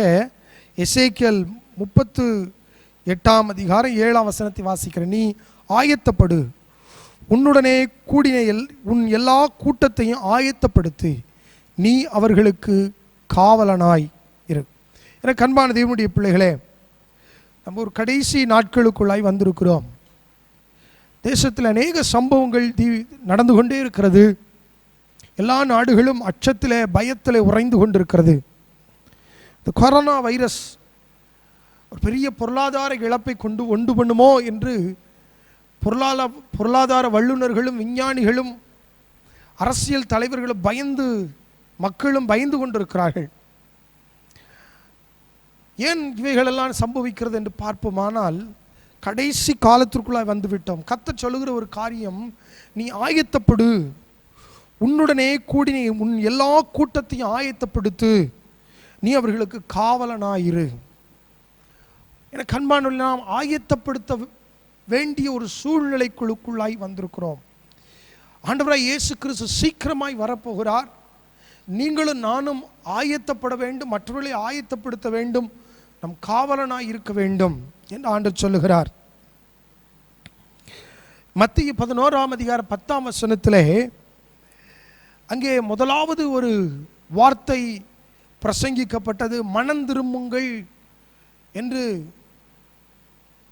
எசேக்கியேல் 38 அதிகாரம் 7 வசனத்தை வாசிக்கிறேன். நீ ஆயத்தப்படு, உன்னுடனே கூடின உன் எல்லா கூட்டத்தையும் ஆயத்தப்படுத்தி நீ அவர்களுக்கு காவலனாய் இரு. என கண்பான தேவனுடைய பிள்ளைகளே, நம்ம ஒரு கடைசி நாட்களுக்குள்ளாய் வந்திருக்கிறோம். தேசத்தில் அநேக சம்பவங்கள் நடந்து கொண்டே இருக்கிறது. எல்லா நாடுகளும் அச்சத்தில் பயத்தில் உறைந்து கொண்டிருக்கிறது. இந்த கொரோனா வைரஸ் ஒரு பெரிய பொருளாதார இழப்பை உண்டு பண்ணுமோ என்று பொருளாதார வல்லுநர்களும் விஞ்ஞானிகளும் அரசியல் தலைவர்களும் பயந்து, மக்களும் பயந்து கொண்டிருக்கிறார்கள். ஏன் இவைகளெல்லாம் சம்பவிக்கிறது என்று பார்ப்போமானால், கடைசி காலத்திற்குள்ளாய் வந்துவிட்டோம். கர்த்தர் சொல்லுகிற ஒரு காரியம், நீ ஆயத்தப்படு, உன்னுடனே கூடி உன் எல்லா கூட்டத்தையும் ஆயத்தப்படுத்து, நீ அவர்களுக்கு காவலனாயிரு. என கண்பான நாம் ஆயத்தப்படுத்த வேண்டிய ஒரு சூழ்நிலைக்குள்ளாய் வந்திருக்கிறோம். ஆண்டவராய் இயேசு கிறிஸ்து சீக்கிரமாய் வரப்போகிறார். நீங்களும் நானும் ஆயத்தப்பட வேண்டும், மற்றவர்களை ஆயத்தப்படுத்த வேண்டும், நம் காவலனாய் இருக்க வேண்டும் என்று ஆண்டவர் சொல்லுகிறார். மத்திய 11 அதிகாரம் 10 வசனத்திலே அங்கே முதலாவது ஒரு வார்த்தை பிரசங்கிக்கப்பட்டது. மனம் திரும்புங்கள் என்று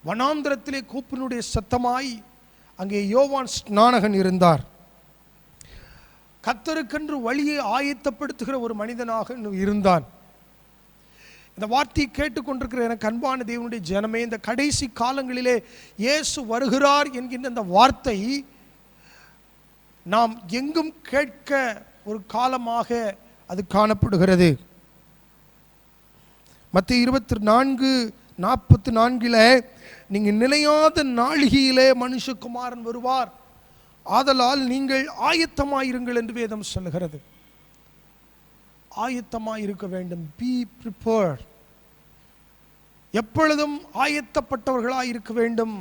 வனாந்திரத்திலே கூப்பினுடைய சத்தமாய் அங்கே யோவான் ஸ்நானகன் இருந்தார். கர்த்தருக்கென்று வழியை ஆயத்தப்படுத்துகிற ஒரு மனிதனாக இருந்தான். இந்த வார்த்தையை கேட்டுக்கொண்டிருக்கிற எனக்கு அன்பான தேவனுடைய ஜனமே, இந்த கடைசி காலங்களிலே இயேசு வருகிறார் என்கின்ற இந்த வார்த்தை நாம் எங்கும் கேட்க ஒரு காலமாக அது காணப்படுகிறது. மத்திய 24:44 நீங்கள் நிலையாத நாளிகையிலே மனுஷகுமாரன் வருவார், ஆதலால் நீங்கள் ஆயத்தமாயிருங்கள் என்று வேதம் சொல்லுகிறது. ஆயத்தமாயிருக்க வேண்டும். Be prepared. எப்பொழுதும் ஆயத்தப்பட்டவர்களாக இருக்க வேண்டும்.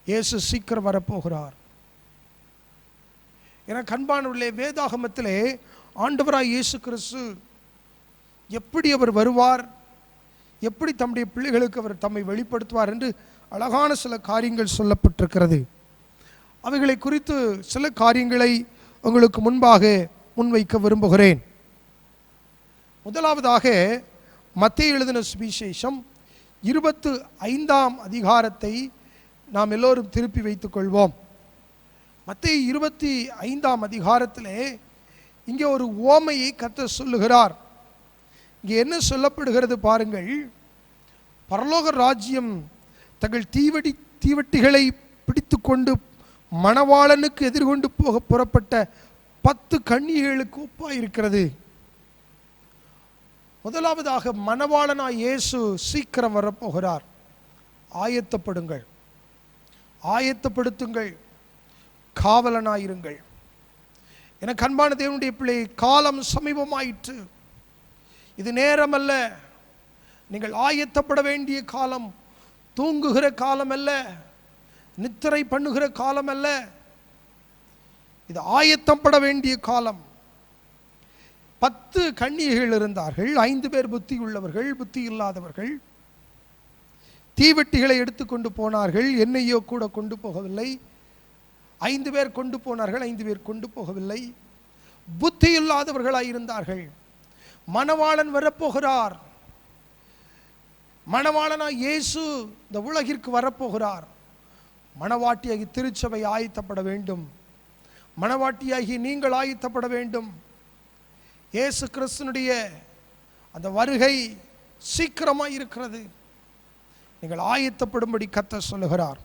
இயேசு சீக்கிரம் வரப்போகிறார். என கண்பானவர்களே, வேதாகமத்திலே ஆண்டவராய் இயேசு கிறிஸ்து எப்படி அவர் வருவார், எப்படி தம்முடைய பிள்ளைகளுக்கு அவர் தம்மை வெளிப்படுத்துவார் என்று அழகான சில காரியங்கள் சொல்லப்பட்டிருக்கிறது. அவைகளை குறித்து சில காரியங்களை உங்களுக்கு முன்பாக முன்வைக்க விரும்புகிறேன். முதலாவதாக மத்தேயு எழுதின சுவிசேஷம் 25 அதிகாரத்தை நாம் எல்லோரும் திருப்பி வைத்துக் கொள்வோம். மத்தேயு 25 அதிகாரத்திலே இங்கே ஒரு உவமையை கர்த்தர் சொல்லுகிறார். இங்கே என்ன சொல்லப்படுகிறது பாருங்கள். பரலோக ராஜ்யம் தங்கள் தீவட்டிகளை பிடித்து கொண்டு மணவாளனுக்கு எதிர்கொண்டு போக புறப்பட்ட 10 கன்னிகைகளுக்கு ஒப்பாய் இருக்கிறது. முதலாவதாக மணவாளனாய் இயேசு சீக்கிரம் வரப்போகிறார். ஆயத்தப்படுங்கள், ஆயத்தப்படுத்துங்கள். காவலனாயிருங்கள். எனக்கு அன்பான தேவனுடைய பிள்ளை, காலம் சமீபமாயிற்று. இது நேரம் அல்ல. நீங்கள் ஆயத்தப்பட வேண்டிய காலம். தூங்குகிற காலம் அல்ல, நித்திரை பண்ணுகிற காலம் அல்ல. இது ஆயத்தப்பட வேண்டிய காலம். 10 கன்னிகைகள் இருந்தார்கள். 5 பேர் புத்தி உள்ளவர்கள், புத்தி இல்லாதவர்கள். தீவெட்டிகளை எடுத்துக்கொண்டு போனார்கள். என்னையோ கூட கொண்டு போகவில்லை. 5 பேர் கொண்டு போனார்கள், 5 பேர் கொண்டு போகவில்லை. புத்தி இல்லாதவர்களாய் இருந்தார்கள். மணவாளன் வரப்போகிறார். மணவாளனாய் இயேசு இந்த உலகிற்கு வரப்போகிறார். மணவாட்டியாகி திருச்சபை ஆயத்தப்பட வேண்டும். மணவாட்டியாகி நீங்கள் ஆயத்தப்பட வேண்டும். இயேசு கிறிஸ்துனுடைய அந்த வருகை சீக்கிரமாய் இருக்கிறது. நீங்கள் ஆயத்தப்படும்படி கர்த்தர் சொல்லுகிறார்.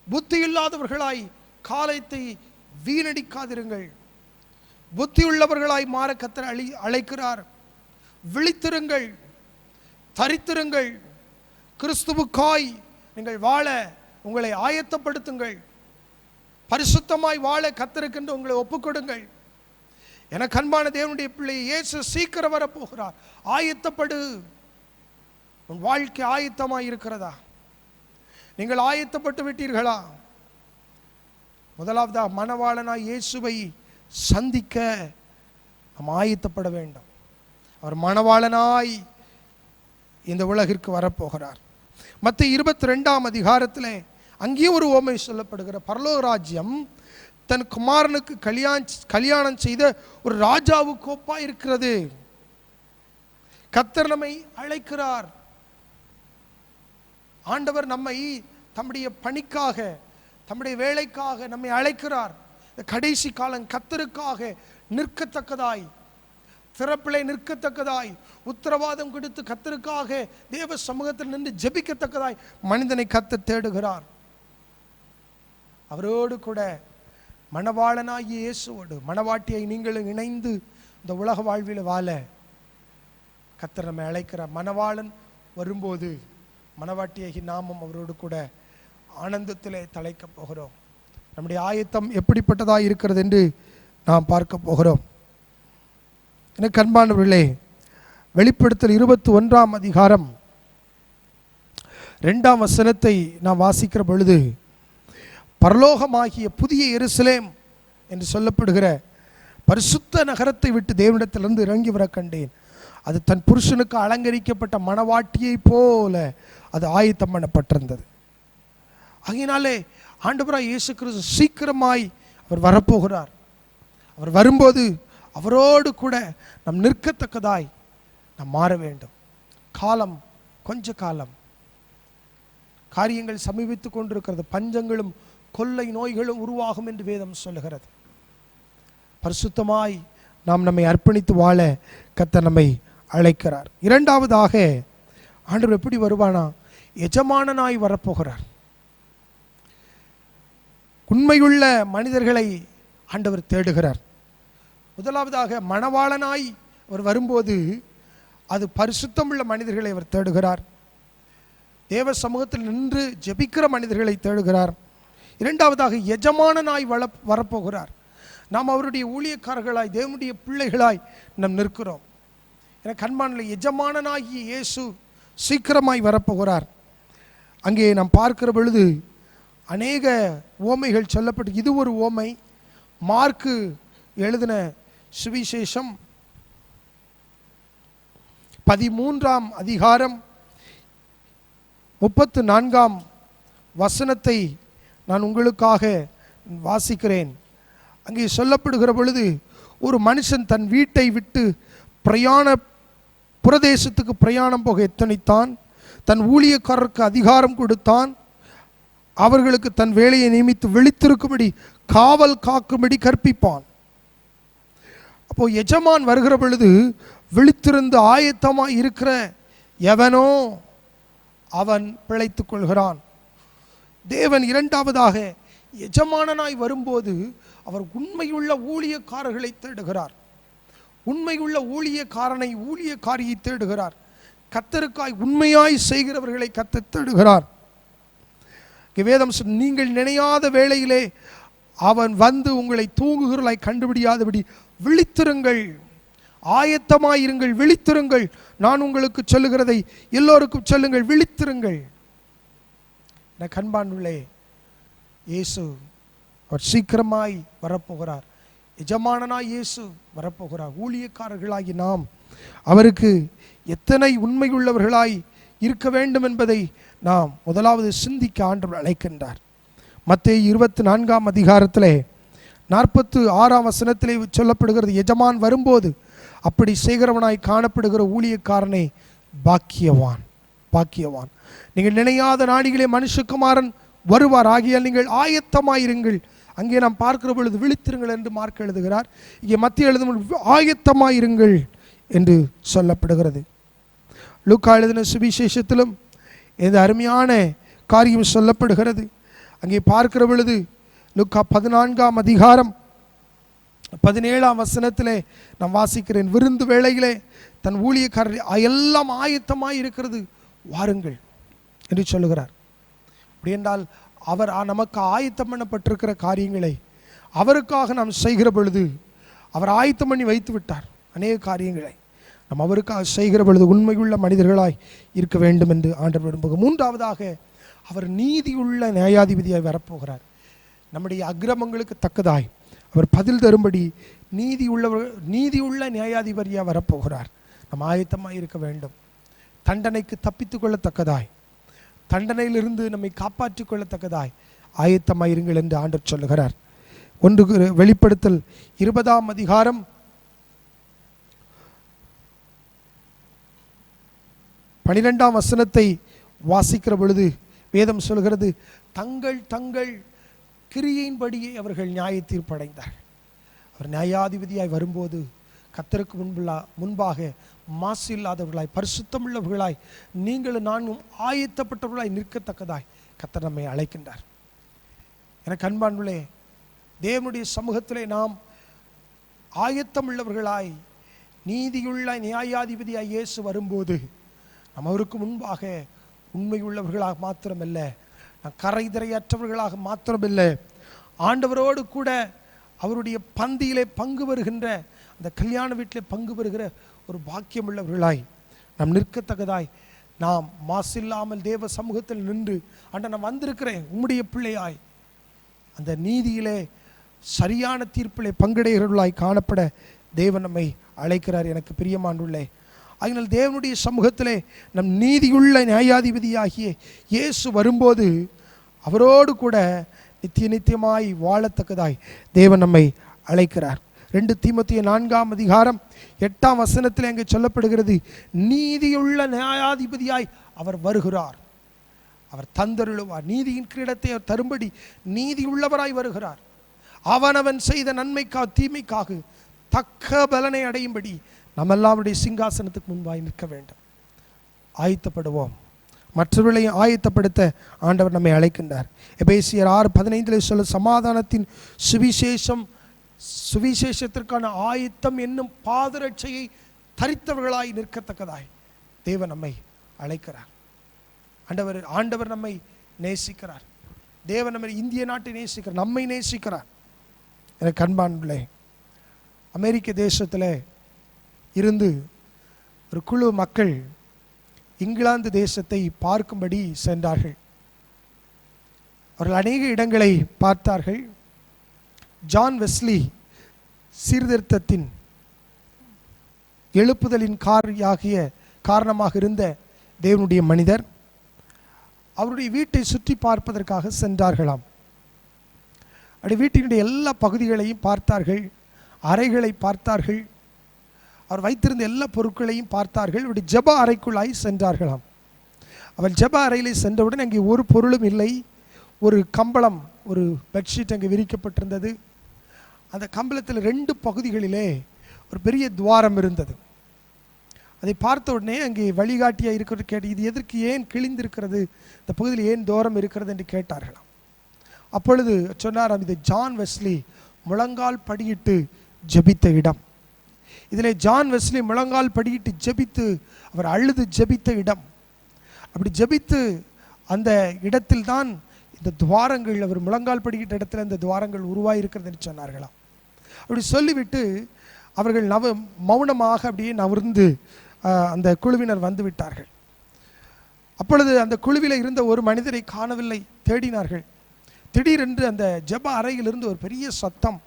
புத்தி இல்லாதவர்களாய் காலத்தை வீணடிக்காதிருங்கள். புத்தி உள்ளவர்களாய் மாற கர்த்தர் அழைக்கிறார். விழித்திருங்கள், தரித்திருங்கள். கிறிஸ்துவுக்காய் நீங்கள் வாழ உங்களை ஆயத்தப்படுத்துங்கள். பரிசுத்தமாய் வாழ கர்த்தருக்கென்று உங்களை ஒப்புக்கொடுங்கள். எனக்கு அன்பான தேவனுடைய பிள்ளை, இயேசு சீக்கிரம் வரப்போகிறார். ஆயத்தப்படு. உன் வாழ்க்கை ஆயத்தமாய் இருக்கிறதா? நீங்கள் ஆயத்தப்பட்டு விட்டீர்களா? முதலாவதாக மணவாளனாய் இயேசுவை சந்திக்க நாம் ஆயத்தப்பட வேண்டும். அவர் மணவாளனாய் இந்த உலகிற்கு வரப்போகிறார். மத்தேயு 22ஆம் அதிகாரத்தில் அங்கேயும் ஒரு உவமை சொல்லப்படுகிற பரலோக ராஜ்யம் தன் குமாரனுக்கு கல்யாணம் செய்த ஒரு ராஜாவுக்கு ஒப்பா இருக்கிறது. கர்த்தர் நம்மை அழைக்கிறார். ஆண்டவர் நம்மை தம்முடைய பணிக்காக, தம்முடைய வேலைக்காக நம்மை அழைக்கிறார். கடைசி காலம் கர்த்தருக்காக நிற்கத்தக்கதாய், திறப்பிலை நிற்கத்தக்கதாய், உத்தரவாதம் கொடுத்து கர்த்தருக்காக தேவ சமூகத்தில் நின்று ஜெபிக்கத்தக்கதாய் மனிதனை கர்த்தர் தேடுகிறார். அவரோடு கூட மணவாளனாகிய இயேசுவோடு மணவாட்டியை நீங்களும் இணைந்து இந்த உலக வாழ்வில் வாழ கர்த்தர் நம்மை அழைக்கிறார். மணவாளன் வரும்போது மணவாட்டியாகி நாமும் அவரோடு கூட ஆனந்தத்திலே தழைக்கப் போகிறோம். நம்முடைய ஆயத்தம் எப்படிப்பட்டதாக இருக்கிறது என்று நாம் பார்க்க போகிறோம். எனக்கு அன்பானவர்களே, வெளிப்படுத்தல் 21ஆம் அதிகாரம் 2ஆம் வசனத்தை நாம் வாசிக்கிற பொழுது, பரலோகமாகிய புதிய எருசலேம் என்று சொல்லப்படுகிற பரிசுத்த நகரத்தை விட்டு தேவனிடத்திலிருந்து இறங்கி வர கண்டேன். அது தன் புருஷனுக்கு அலங்கரிக்கப்பட்ட மணவாட்டியை போல அது ஆயத்தம் பண்ணப்பட்டிருந்தது. ஆகையினாலே ஆண்டவராய் இயேசு கிறிஸ்து சீக்கிரமாய் அவர் வரப்போகிறார். அவர் வரும்போது அவரோடு கூட நாம் நிற்கத்தக்கதாய் நாம் மாற வேண்டும். காலம் கொஞ்ச காலம். காரியங்கள் சமீபித்து கொண்டிருக்கிறது. பஞ்சங்களும் கொள்ளை நோய்களும் உருவாகும் என்று வேதம் சொல்லுகிறது. பரிசுத்தமாய் நாம் நம்மை அர்ப்பணித்து வாழ கர்த்தர் நம்மை அழைக்கிறார். இரண்டாவதாக ஆண்டவர் எப்படி வருவானா? எஜமானனாய் வரப்போகிறார். உண்மையுள்ள மனிதர்களை ஆண்டவர் தேடுகிறார். முதலாவதாக மணவாளனாய் அவர் வரும்போது அது பரிசுத்தமுள்ள மனிதர்களை அவர் தேடுகிறார். தேவ சமூகத்தில் நின்று ஜெபிக்கிற மனிதர்களை தேடுகிறார். இரண்டாவதாக எஜமானனாய் வரப்போகிறார். நாம் அவருடைய ஊழியக்காரர்களாய், தேவனுடைய பிள்ளைகளாய் நாம் நிற்கிறோம். எனக்கு அன்பான எஜமானனாகிய இயேசு சீக்கிரமாய் வரப்போகிறார். அங்கே நாம் பார்க்கிற பொழுது அநேக உவமைகள் சொல்லப்பட்டு, இது ஒரு உவமை. மார்க்கு எழுதின சுவிசேஷம் 13ஆம் அதிகாரம் 34ஆம் வசனத்தை நான் உங்களுக்காக வாசிக்கிறேன். அங்கே சொல்லப்படுகிற பொழுது, ஒரு மனுஷன் தன் வீட்டை விட்டு புரதேசத்துக்கு பிரயாணம் போக எத்தனித்தான். தன் ஊழியக்காரருக்கு அதிகாரம் கொடுத்தான். அவர்களுக்கு தன் வேலையை நியமித்து விழித்திருக்கும்படி, காவல் காக்கும்படி கற்பிப்பான். அப்போ எஜமான் வருகிற பொழுது விழித்திருந்து ஆயத்தமாக இருக்கிற எவனோ அவன் பிழைத்துக் கொள்கிறான். தேவன் இரண்டாவதாக எஜமானனாய் வரும்போது அவர் உண்மையுள்ள ஊழியக்காரர்களை தேடுகிறார். உண்மையுள்ள ஊழியக்காரியை தேடுகிறார். கர்த்தருக்காய் உண்மையாய் செய்கிறவர்களை கர்த்தர் தேடுகிறார். வேதம் நீங்கள் நினையாத வேளையிலே அவன் வந்து உங்களை தூங்குகிறவர்களாய் கண்டுபிடியாதபடி விழித்திருங்கள், ஆயத்தமாயிருங்கள், விழித்திருங்கள். நான் உங்களுக்கு சொல்லுகிறதை எல்லோருக்கும் சொல்லுங்கள், விழித்திருங்கள். கண்பானுள்ளே, இயேசு அவர் சீக்கிரமாய் வரப்போகிறார். எஜமானனாய் இயேசு வரப்போகிறார். ஊழியக்காரர்களாகி நாம் அவருக்கு எத்தனை உண்மையுள்ளவர்களாய் இருக்க வேண்டும் என்பதை நாம் முதலாவது சிந்திக்க ஆண்டவர் அழைக்கின்றார். மத்தேயு 24ஆம் அதிகாரத்திலே 46ஆம் வசனத்திலே சொல்லப்படுகிறது, எஜமான் வரும்போது அப்படி செய்கிறவனாய் காணப்படுகிற ஊழியக்காரனை பாக்கியவான், பாக்கியவான். நீங்கள் நினையாத நாடிகளே மனுஷகுமாரன் வருவார், ஆகியால் நீங்கள் ஆயத்தமாயிருங்கள். அங்கே நாம் பார்க்கிற பொழுது விழித்திருங்கள் என்று மார்க் எழுதுகிறார். இங்கே மத்திய எழுதும் ஆயத்தமாயிருங்கள் என்று சொல்லப்படுகிறது. லூக்கா எழுதின சுவிசேஷத்திலும் இந்த அருமையான காரியம் சொல்லப்படுகிறது. அங்கே பார்க்கிற பொழுது லூக்கா 14ஆம் அதிகாரம் 17ஆம் வசனத்திலே நான் வாசிக்கிறேன், விருந்து வேளையிலே தன் ஊழியக்காரர் எல்லாம் ஆயத்தமாய் இருக்கிறது, வாருங்கள் என்று சொல்லுகிறார். அப்படி என்றால் அவர் நமக்கு ஆயத்தம் பண்ணப்பட்டிருக்கிற காரியங்களை அவருக்காக நாம் செய்கிற பொழுது அவர் ஆயத்தம் பண்ணி வைத்து விட்டார். அநேக காரியங்களை நாம் அவருக்காக செய்கிற பொழுது உண்மையுள்ள மனிதர்களாய் இருக்க வேண்டும் என்று ஆண்டவர் விரும்புகிறார். மூன்றாவதாக, அவர் நீதியுள்ள நியாயாதிபதியாய் வரப்போகிறார். நம்முடைய அக்கிரமங்களுக்கு தக்கதாய் அவர் பதில் தரும்படி நீதியுள்ள நியாயாதிபதியாக வரப்போகிறார். நாம் ஆயத்தமாக இருக்க வேண்டும். தண்டனைக்கு தப்பித்து கொள்ளத்தக்கதாய், தண்டனையிலிருந்து நம்மை காப்பாற்றிக் கொள்ளத்தக்கதாய் ஆயத்தமாயிருங்கள் என்று ஆண்டவர் சொல்லுகிறார். வெளிப்படுத்தல் 20ஆம் அதிகாரம் 12ஆம் வசனத்தை வாசிக்கிற பொழுது வேதம் சொல்கிறது, தங்கள் தங்கள் கிரியையின்படியே அவர்கள் நியாய தீர்ப்படைந்தார்கள். அவர் நியாயாதிபதியாய் வரும்போது கர்த்தருக்கு முன்பாக மாசு இல்லாதவர்களாய், பரிசுத்தமுள்ளவர்களாய், நீங்களும் நானும் ஆயத்தப்பட்டவர்களாய் நிற்கத்தக்கதாய் கர்த்தர் நம்மை அழைக்கின்றார். எனக்கு அன்பானுள்ளே, தேவனுடைய சமூகத்திலே நாம் ஆயத்தமுள்ளவர்களாய், நீதியுள்ள நியாயாதிபதியாய் இயேசு வரும்போது நாம் அவருக்கு முன்பாக உண்மையுள்ளவர்களாக மாத்திரமல்ல, கரைதிரையற்றவர்களாக மாத்திரமல்ல, ஆண்டவரோடு கூட அவருடைய பந்தியிலே பங்கு வருகின்ற, அந்த கல்யாண வீட்டிலே பங்கு வருகிற ஒரு பாக்கியம் உள்ளவர்களாய் நாம் நிற்கத்தக்கதாய், நாம் மாசில்லாமல் தேவ சமூகத்தில் நின்று, ஆண்ட நான் வந்திருக்கிறேன் உம்முடைய பிள்ளையாய், அந்த நீதியிலே சரியான தீர்ப்பிலே பங்கடைகிறவர்களாய் காணப்பட தேவன் நம்மை அழைக்கிறார். எனக்கு பிரியமானுள்ளே, அதனால் தேவனுடைய சமூகத்திலே நம் நீதியுள்ள நியாயாதிபதியாகிய இயேசு வரும்போது அவரோடு கூட நித்தியமாய் வாழத்தக்கதாய் தேவன் நம்மை அழைக்கிறார். 2 தீமோத்தேயு 4ஆம் அதிகாரம் 8ஆம் வசனத்தில் அங்கே சொல்லப்படுகிறது, நீதியுள்ள நியாயாதிபதியாய் அவர் வருகிறார், அவர் தந்தருளுவார், நீதியின் கிரீடத்தை அவர் தரும்படி நீதி உள்ளவராய் வருகிறார். அவனவன் செய்த நன்மைக்காக தீமைக்காக தக்க பலனை அடையும்படி நம்ம எல்லாருடைய சிங்காசனத்துக்கு முன்பாய் நிற்க வேண்டும். ஆயத்தப்படுவோம், மற்றவர்களையும் ஆயத்தப்படுத்த ஆண்டவர் நம்மை அழைக்கின்றார். எபேசியர் 6:15 சொல்ல, சமாதானத்தின் சுவிசேஷத்திற்கான ஆயத்தம் என்னும் பாதரட்சையை தரித்தவர்களாய் நிற்கத்தக்கதாய் தேவன் நம்மை அழைக்கிறார். ஆண்டவர் நம்மை நேசிக்கிறார். தேவன் நம்மை, இந்திய நாட்டை நேசிக்கிறார், நம்மை நேசிக்கிறார். எனக்கு அன்பானவர்களே, அமெரிக்க தேசத்தில் இருந்து ஒரு குழு மக்கள் இங்கிலாந்து தேசத்தை பார்க்கும்படி சென்றார்கள். அவர்கள் அநேக இடங்களை பார்த்தார்கள். ஜான் வெஸ்லி சீர்திருத்தத்தின் எழுப்புதலின் காரணமாக இருந்த தேவனுடைய மனிதர் அவருடைய வீட்டை சுற்றி பார்ப்பதற்காக சென்றார்களாம். அப்படி வீட்டினுடைய எல்லா பகுதிகளையும் பார்த்தார்கள், அறைகளை பார்த்தார்கள், அவர் வைத்திருந்த எல்லா பொருட்களையும் பார்த்தார்கள். இப்படி ஜெப அறைக்குள்ளாய் சென்றார்களாம். அவர் ஜெப அறையில் சென்றவுடன் அங்கே ஒரு பொருளும் இல்லை. ஒரு கம்பளம், ஒரு பெட்ஷீட் அங்கே விரிக்கப்பட்டிருந்தது. அந்த கம்பளத்தில் 2 பகுதிகளிலே ஒரு பெரிய துவாரம் இருந்தது. அதை பார்த்த உடனே அங்கே வழிகாட்டியாக இருக்கிறது கேட்டு, இது எதற்கு, ஏன் கிழிந்திருக்கிறது, இந்த பகுதியில் ஏன் தூரம் இருக்கிறது என்று கேட்டார்களாம். அப்பொழுது சொன்னாராம், இது ஜான் வெஸ்லி முழங்கால் படியிட்டு ஜெபித்த இடம். இதில் ஜான் வெஸ்லி முழங்கால் படியிட்டு ஜெபித்து, அவர் அழுது ஜெபித்த இடம். அப்படி ஜெபித்து அந்த இடத்தில் தான் இந்த துவாரங்கள், அவர் முழங்கால் படிக்கிட்ட இடத்துல இந்த துவாரங்கள் உருவாயிருக்கிறதுன்னு சொன்னார்களாம். அப்படி சொல்லிவிட்டு அவர்கள் மௌனமாக அப்படியே நவர்ந்து அந்த குழுவினர் வந்து விட்டார்கள். அப்பொழுது அந்த குழுவில் இருந்த ஒரு மனிதரை காணவில்லை, தேடினார்கள். திடீரென்று அந்த ஜெப அறையிலிருந்து ஒரு பெரிய சத்தம்,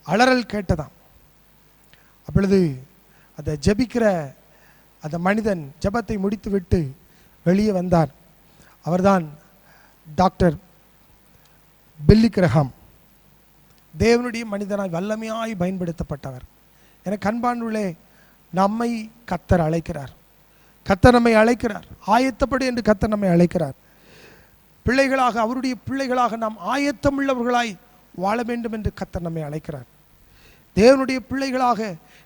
அலறல் கேட்டதாம். அப்பொழுது அந்த ஜெபிக்கிற அந்த மனிதன் ஜெபத்தை முடித்துவிட்டு வெளியே வந்தார். அவர்தான் டாக்டர் பில்லி கிரஹாம். தேவனுடைய மனிதனாய் வல்லமையாய் பயன்படுத்தப்பட்டவர். எனக்கு அன்பானவர்களே, நம்மை கர்த்தர் அழைக்கிறார். கர்த்தர் நம்மை அழைக்கிறார். ஆயத்தப்படு என்று கர்த்தர் நம்மை அழைக்கிறார். பிள்ளைகளாக, அவருடைய பிள்ளைகளாக நாம் ஆயத்தமுள்ளவர்களாய் வாழ வேண்டும் என்று கர்த்தர் நம்மை அழைக்கிறார். தேவனுடைய பிள்ளைகளாக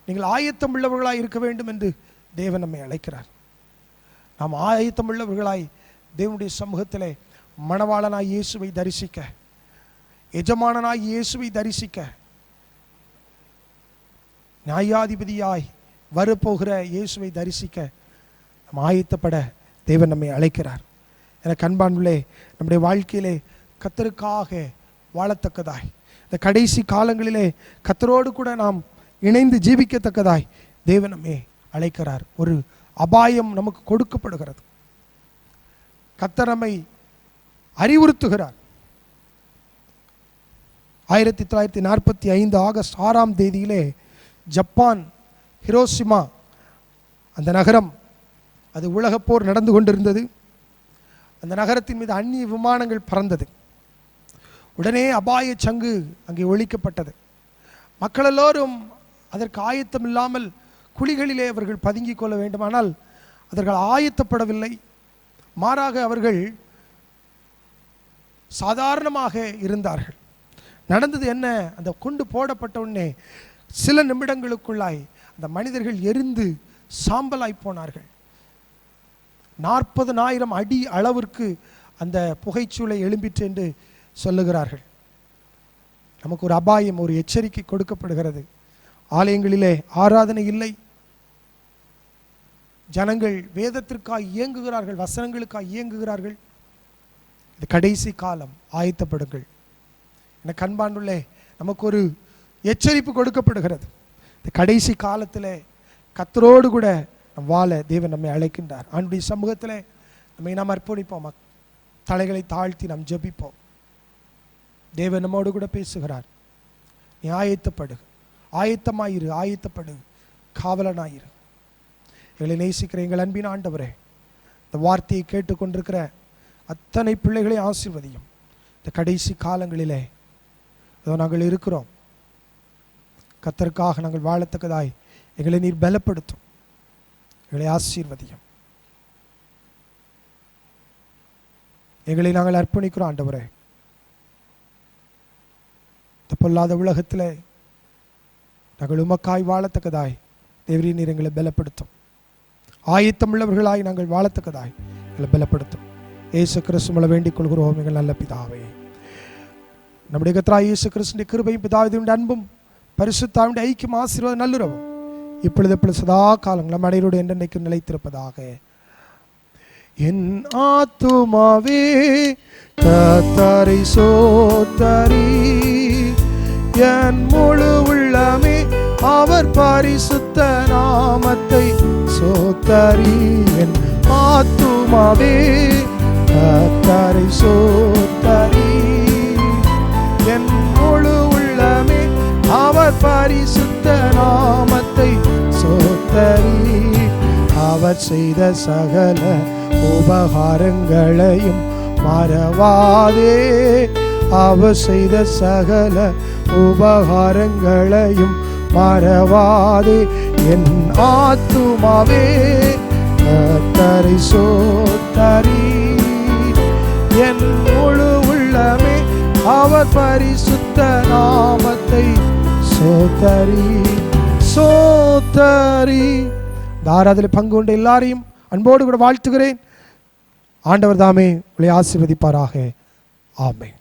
நீங்கள் ஆயத்தமுள்ளவர்களாய் இருக்க வேண்டும் என்று தேவன் நம்மை அழைக்கிறார். நாம் ஆயத்தமுள்ளவர்களாய் தேவனுடைய சமூகத்திலே மணவாளனாய் இயேசுவை தரிசிக்க, எஜமானனாய் இயேசுவை தரிசிக்க, நியாயாதிபதியாய் வரப்போகிற இயேசுவை தரிசிக்க நாம் ஆயத்தப்பட தேவன் நம்மை அழைக்கிறார். எனக்கு அன்பானுள்ளே, நம்முடைய வாழ்க்கையிலே கர்த்தருக்காக வாழத்தக்கதாய், இந்த கடைசி காலங்களிலே கர்த்தரோடு கூட நாம் இணைந்து ஜீவிக்கத்தக்கதாய் தேவன் நம்மை அழைக்கிறார். ஒரு அபாயம் நமக்கு கொடுக்கப்படுகிறது. கர்த்தர் நம்மை அறிவுறுத்துகிறார். 1945 ஆகஸ்ட் 6ஆம் தேதியிலே ஜப்பான் ஹிரோஷிமா அந்த நகரம், அது உலகப்போர் நடந்து கொண்டிருந்தது. அந்த நகரத்தின் மீது அந்நிய விமானங்கள் பறந்தது. உடனே அபாய சங்கு அங்கே ஒலிக்கப்பட்டது. மக்கள் எல்லோரும் அதற்கு ஆயத்தம் இல்லாமல் குழிகளிலே அவர்கள் பதுங்கிக் கொள்ள வேண்டுமானால் அவர்கள் ஆயத்தப்படவில்லை. மாறாக அவர்கள் சாதாரணமாக இருந்தார்கள். நடந்தது என்ன? அந்த குண்டு போடப்பட்ட உடனே சில நிமிடங்களுக்குள்ளாய் அந்த மனிதர்கள் எரிந்து சாம்பலாய் போனார்கள். 40,000 அடி அளவிற்கு அந்த புகைச்சூளை எழும்பிற்று என்று சொல்லுகிறார்கள். நமக்கு ஒரு அபாயம், ஒரு எச்சரிக்கை கொடுக்கப்படுகிறது. ஆலயங்களிலே ஆராதனை இல்லை. ஜனங்கள் வேதத்திற்காக இயங்குகிறார்கள், வசனங்களுக்காக இயங்குகிறார்கள். இது கடைசி காலம், ஆயத்தப்படுங்கள். எனக்கு அன்பானுள்ளே, நமக்கு ஒரு எச்சரிப்பு கொடுக்கப்படுகிறது. இந்த கடைசி காலத்தில் கர்த்தரோடு கூட நம் வாழ தேவன் நம்மை அழைக்கின்றார். ஆண்டுடைய சமூகத்தில் நம்மை நாம் அர்ப்பணிப்போம். தலைகளை தாழ்த்தி நாம் ஜெபிப்போம். தேவன் நம்மோடு கூட பேசுகிறார். நீ ஆயத்தப்படு, ஆயத்தமாயிரு, ஆயத்தப்படு, காவலனாயிரு. எங்களை நேசிக்கிற எங்கள் அன்பின் ஆண்டவரே, இந்த வார்த்தையை கேட்டுக்கொண்டிருக்கிற அத்தனை பிள்ளைகளை ஆசீர்வதியும். இந்த கடைசி காலங்களிலே இதோ நாங்கள் இருக்கிறோம். கர்த்தருக்காக நாங்கள் வாழத்தக்கதாய் எங்களை நீர் பலப்படுத்தும். எங்களை ஆசீர்வதியும். எங்களை நாங்கள் அர்ப்பணிக்கிறோம் ஆண்டவரே. இந்த பொல்லாத உலகத்தில் நாங்கள் உமக்காய் வாழத்தக்கதாய் தேவரீர் நீர் எங்களை பலப்படுத்தும். ஆயத்தமுள்ளவர்களாய் நாங்கள் வாழத்தக்கதாய் எங்களை பலப்படுத்தும். இயேசு கிறிஸ்துவை வேண்டிக் கொள்கிறோம் எங்கள் நல்ல பிதாவே. நம்முடைய கர்த்தராகிய இயேசு கிறிஸ்துவின் கிருபையும் பிதாவினுடைய அன்பும் பரிசுத்தாவினுடைய ஐக்கியம் ஆசீர்வாதம் நல்லுறவும் இப்பொழுது எப்பொழுது சதா காலங்கள் நம் அனைவரோடு என்றென்றைக்கும் நிலைத்திருப்பதாக. என் ஆத்துமாவே கர்த்தரை சோத்தரி, என் முழு உள்ளமே அவர் பரிசுத்த நாமத்தை சோத்தரி. என் ஆத்துமாவே கர்த்தரை சோத்தரி, என் முழு உள்ளமே அவர் பரிசுத்த நாமத்தை சோத்தரி. அவர் செய்த சகல உபகாரங்களையும் மறவாதே, அவர் செய்த சகல உபகாரங்களையும் மறவாதே. என் ஆத்துமாவே கர்த்தரை சோத்தரி, என் முழு உள்ளமே அவர் பரிசுத்த நாமத்தை சோத்தரி, சோத்தரி. இந்த ஆராதனையில் பங்கு கொண்ட எல்லாரையும் அன்போடு கூட வாழ்த்துகிறேன். ஆண்டவர் தாமே உங்களை ஆசீர்வதிப்பாராக. ஆமென்.